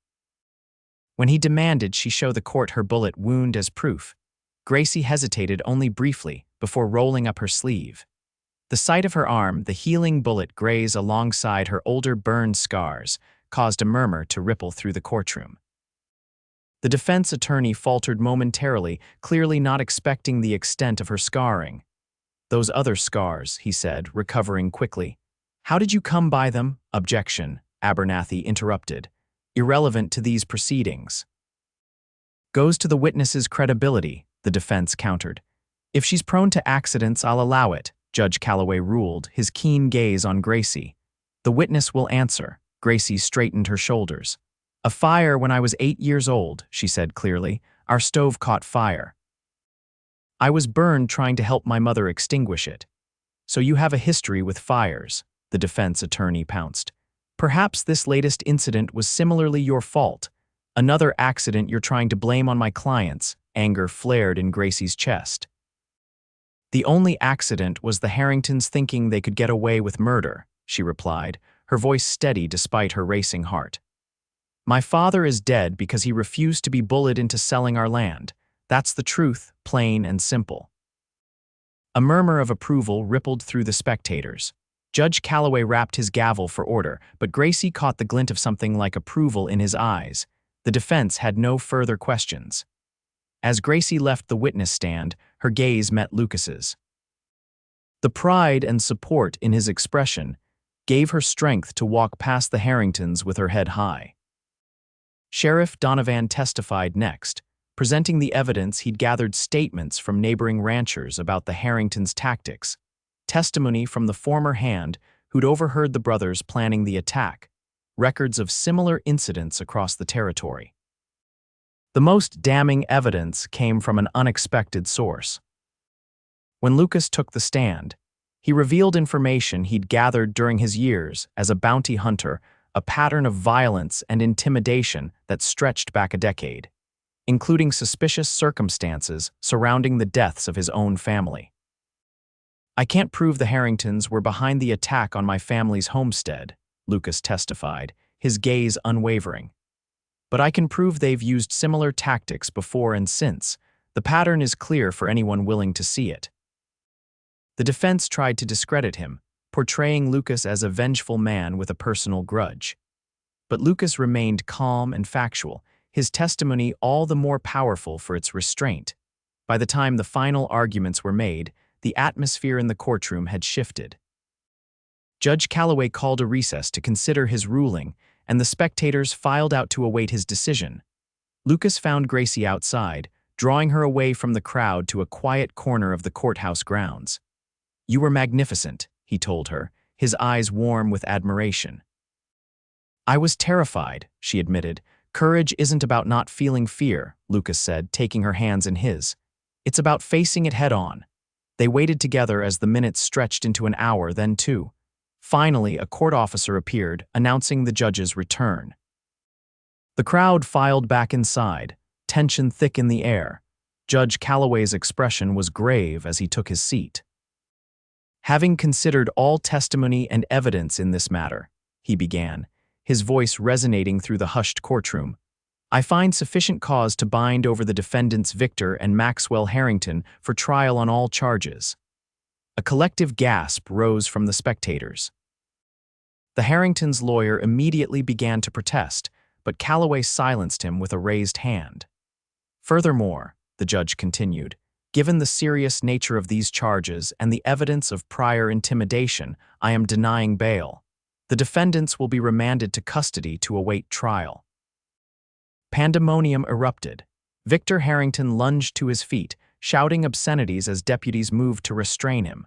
When he demanded she show the court her bullet wound as proof, Gracie hesitated only briefly before rolling up her sleeve. The sight of her arm, the healing bullet graze alongside her older burned scars, caused a murmur to ripple through the courtroom. The defense attorney faltered momentarily, clearly not expecting the extent of her scarring. "Those other scars," he said, recovering quickly. "How did you come by them?" "Objection," Abernathy interrupted. "Irrelevant to these proceedings." "Goes to the witness's credibility," the defense countered. "If she's prone to accidents, I'll allow it," Judge Calloway ruled, his keen gaze on Gracie. "The witness will answer." Gracie straightened her shoulders. "A fire when I was 8 years old," she said clearly. "Our stove caught fire. I was burned trying to help my mother extinguish it." "So you have a history with fires," the defense attorney pounced. "Perhaps this latest incident was similarly your fault. Another accident you're trying to blame on my clients." Anger flared in Gracie's chest. "The only accident was the Harringtons thinking they could get away with murder," she replied, her voice steady despite her racing heart. "My father is dead because he refused to be bullied into selling our land. That's the truth, plain and simple." A murmur of approval rippled through the spectators. Judge Calloway rapped his gavel for order, but Gracie caught the glint of something like approval in his eyes. The defense had no further questions. As Gracie left the witness stand, her gaze met Lucas's. The pride and support in his expression gave her strength to walk past the Harringtons with her head high. Sheriff Donovan testified next, presenting the evidence he'd gathered: statements from neighboring ranchers about the Harringtons' tactics, testimony from the former hand who'd overheard the brothers planning the attack, records of similar incidents across the territory. The most damning evidence came from an unexpected source. When Lucas took the stand, he revealed information he'd gathered during his years as a bounty hunter, a pattern of violence and intimidation that stretched back a decade, including suspicious circumstances surrounding the deaths of his own family. "I can't prove the Harringtons were behind the attack on my family's homestead," Lucas testified, his gaze unwavering. "But I can prove they've used similar tactics before and since. The pattern is clear for anyone willing to see it." The defense tried to discredit him, portraying Lucas as a vengeful man with a personal grudge. But Lucas remained calm and factual, his testimony all the more powerful for its restraint. By the time the final arguments were made, the atmosphere in the courtroom had shifted. Judge Calloway called a recess to consider his ruling, and the spectators filed out to await his decision. Lucas found Gracie outside, drawing her away from the crowd to a quiet corner of the courthouse grounds. "You were magnificent," he told her, his eyes warm with admiration. "I was terrified," she admitted. "Courage isn't about not feeling fear," Lucas said, taking her hands in his. "It's about facing it head-on." They waited together as the minutes stretched into an hour, then two. Finally, a court officer appeared, announcing the judge's return. The crowd filed back inside, tension thick in the air. Judge Calloway's expression was grave as he took his seat. "Having considered all testimony and evidence in this matter," he began, his voice resonating through the hushed courtroom, "I find sufficient cause to bind over the defendants Victor and Maxwell Harrington for trial on all charges." A collective gasp rose from the spectators. The Harringtons' lawyer immediately began to protest, but Calloway silenced him with a raised hand. "Furthermore," the judge continued, "given the serious nature of these charges and the evidence of prior intimidation, I am denying bail. The defendants will be remanded to custody to await trial." Pandemonium erupted. Victor Harrington lunged to his feet, shouting obscenities as deputies moved to restrain him.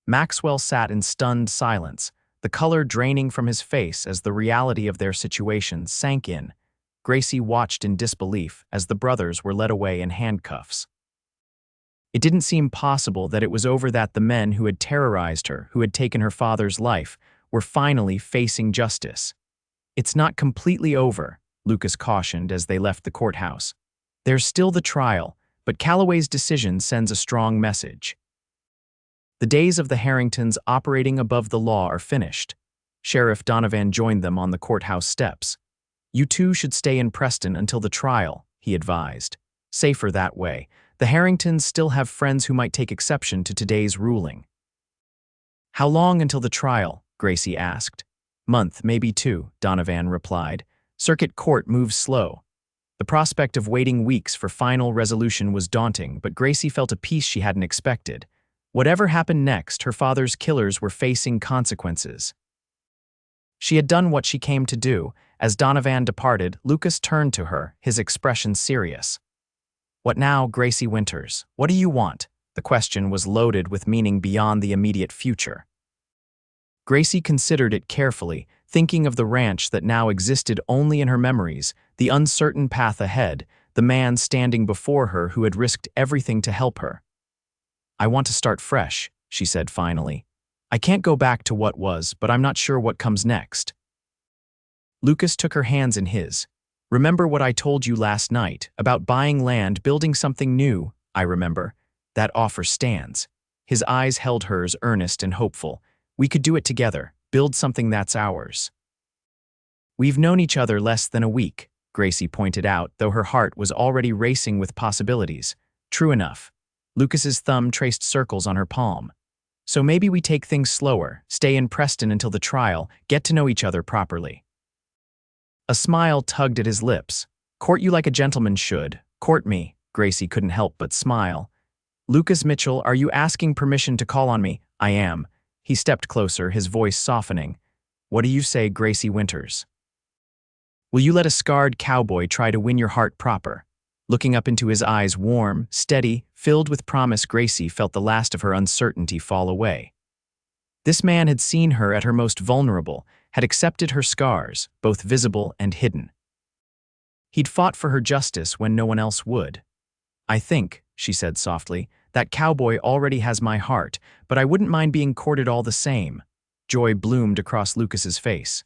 Maxwell sat in stunned silence, the color draining from his face as the reality of their situation sank in. Gracie watched in disbelief as the brothers were led away in handcuffs. It didn't seem possible that it was over, that the men who had terrorized her, who had taken her father's life, were finally facing justice. "It's not completely over," Lucas cautioned as they left the courthouse. "There's still the trial, but Calloway's decision sends a strong message." The days of the Harringtons operating above the law are finished. Sheriff Donovan joined them on the courthouse steps. "You two should stay in Preston until the trial," he advised. "Safer that way. The Harringtons still have friends who might take exception to today's ruling." "How long until the trial?" Gracie asked. "Month, maybe two," Donovan replied. "Circuit court moves slow." The prospect of waiting weeks for final resolution was daunting, but Gracie felt a peace she hadn't expected. Whatever happened next, her father's killers were facing consequences. She had done what she came to do. As Donovan departed, Lucas turned to her, his expression serious. "What now, Gracie Winters? What do you want?" The question was loaded with meaning beyond the immediate future. Gracie considered it carefully, thinking of the ranch that now existed only in her memories, the uncertain path ahead, the man standing before her who had risked everything to help her. "I want to start fresh," she said finally. "I can't go back to what was, but I'm not sure what comes next." Lucas took her hands in his. "Remember what I told you last night, about buying land, building something new?" "I remember. That offer stands." His eyes held hers, earnest and hopeful. "We could do it together, build something that's ours." "We've known each other less than a week," Gracie pointed out, though her heart was already racing with possibilities. "True enough." Lucas's thumb traced circles on her palm. "So maybe we take things slower, stay in Preston until the trial, get to know each other properly." A smile tugged at his lips. "Court you like a gentleman should. Court me." Gracie couldn't help but smile. "Lucas Mitchell, are you asking permission to call on me?" "I am." He stepped closer, his voice softening. "What do you say, Gracie Winters? Will you let a scarred cowboy try to win your heart proper?" Looking up into his eyes, warm, steady, filled with promise, Gracie felt the last of her uncertainty fall away. This man had seen her at her most vulnerable, had accepted her scars, both visible and hidden. He'd fought for her justice when no one else would. "I think," she said softly, "that cowboy already has my heart, but I wouldn't mind being courted all the same." Joy bloomed across Lucas's face.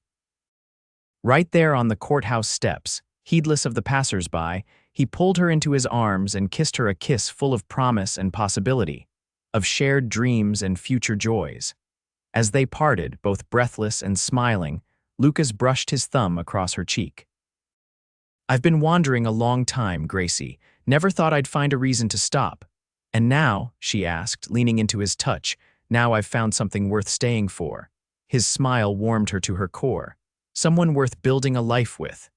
Right there on the courthouse steps, heedless of the passers-by, he pulled her into his arms and kissed her a kiss full of promise and possibility, of shared dreams and future joys. As they parted, both breathless and smiling, Lucas brushed his thumb across her cheek. "I've been wandering a long time, Gracie. Never thought I'd find a reason to stop. And now," she asked, leaning into his touch, Now I've found something worth staying for." His smile warmed her to her core. Someone worth building a life with.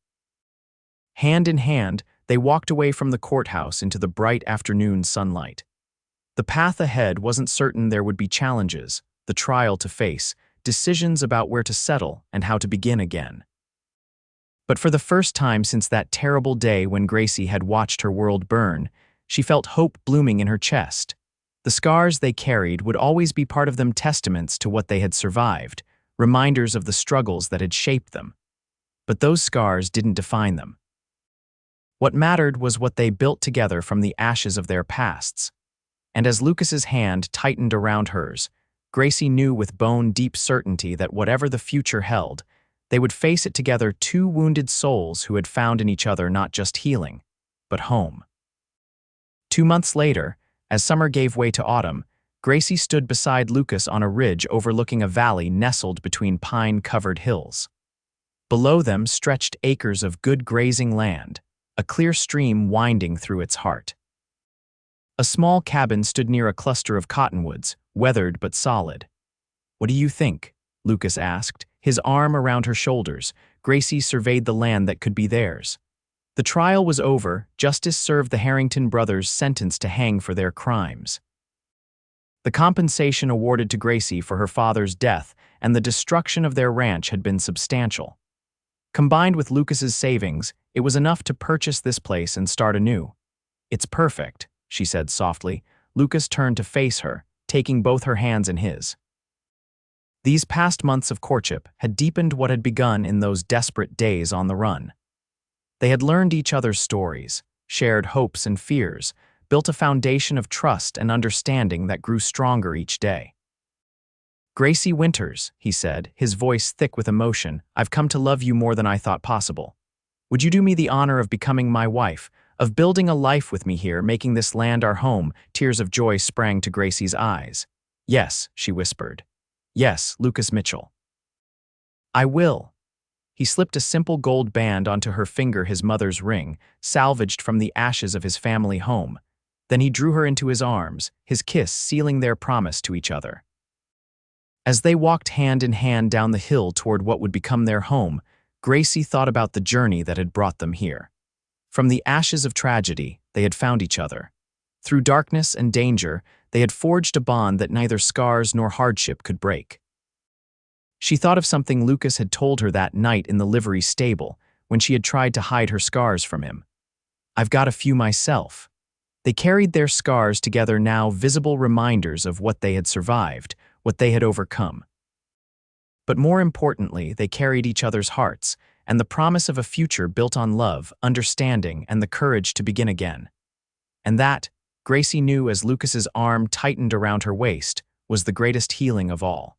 Hand in hand, they walked away from the courthouse into the bright afternoon sunlight. The path ahead wasn't certain. There would be challenges, the trial to face, decisions about where to settle and how to begin again. But for the first time since that terrible day when Gracie had watched her world burn, she felt hope blooming in her chest. The scars they carried would always be part of them, testaments to what they had survived, reminders of the struggles that had shaped them. But those scars didn't define them. What mattered was what they built together from the ashes of their pasts. And as Lucas's hand tightened around hers, Gracie knew with bone-deep certainty that whatever the future held, they would face it together, two wounded souls who had found in each other not just healing, but home. 2 months later, as summer gave way to autumn, Gracie stood beside Lucas on a ridge overlooking a valley nestled between pine-covered hills. Below them stretched acres of good grazing land, a clear stream winding through its heart. A small cabin stood near a cluster of cottonwoods, weathered but solid. "What do you think?" Lucas asked, his arm around her shoulders. Gracie surveyed the land that could be theirs. The trial was over. Justice served the Harrington brothers sentenced to hang for their crimes. The compensation awarded to Gracie for her father's death and the destruction of their ranch had been substantial. Combined with Lucas's savings, it was enough to purchase this place and start anew. "It's perfect," she said softly. Lucas turned to face her, taking both her hands in his. These past months of courtship had deepened what had begun in those desperate days on the run. They had learned each other's stories, shared hopes and fears, built a foundation of trust and understanding that grew stronger each day. "Gracie Winters," he said, his voice thick with emotion, "I've come to love you more than I thought possible. Would you do me the honor of becoming my wife, of building a life with me here, making this land our home?" Tears of joy sprang to Gracie's eyes. "Yes," she whispered. "Yes, Lucas Mitchell. I will." He slipped a simple gold band onto her finger, his mother's ring, salvaged from the ashes of his family home. Then he drew her into his arms, his kiss sealing their promise to each other. As they walked hand in hand down the hill toward what would become their home, Gracie thought about the journey that had brought them here. From the ashes of tragedy, they had found each other. Through darkness and danger, they had forged a bond that neither scars nor hardship could break. She thought of something Lucas had told her that night in the livery stable, when she had tried to hide her scars from him. "I've got a few myself." They carried their scars together now, visible reminders of what they had survived, what they had overcome. But more importantly, they carried each other's hearts, and the promise of a future built on love, understanding, and the courage to begin again. And that, Gracie knew as Lucas's arm tightened around her waist, was the greatest healing of all.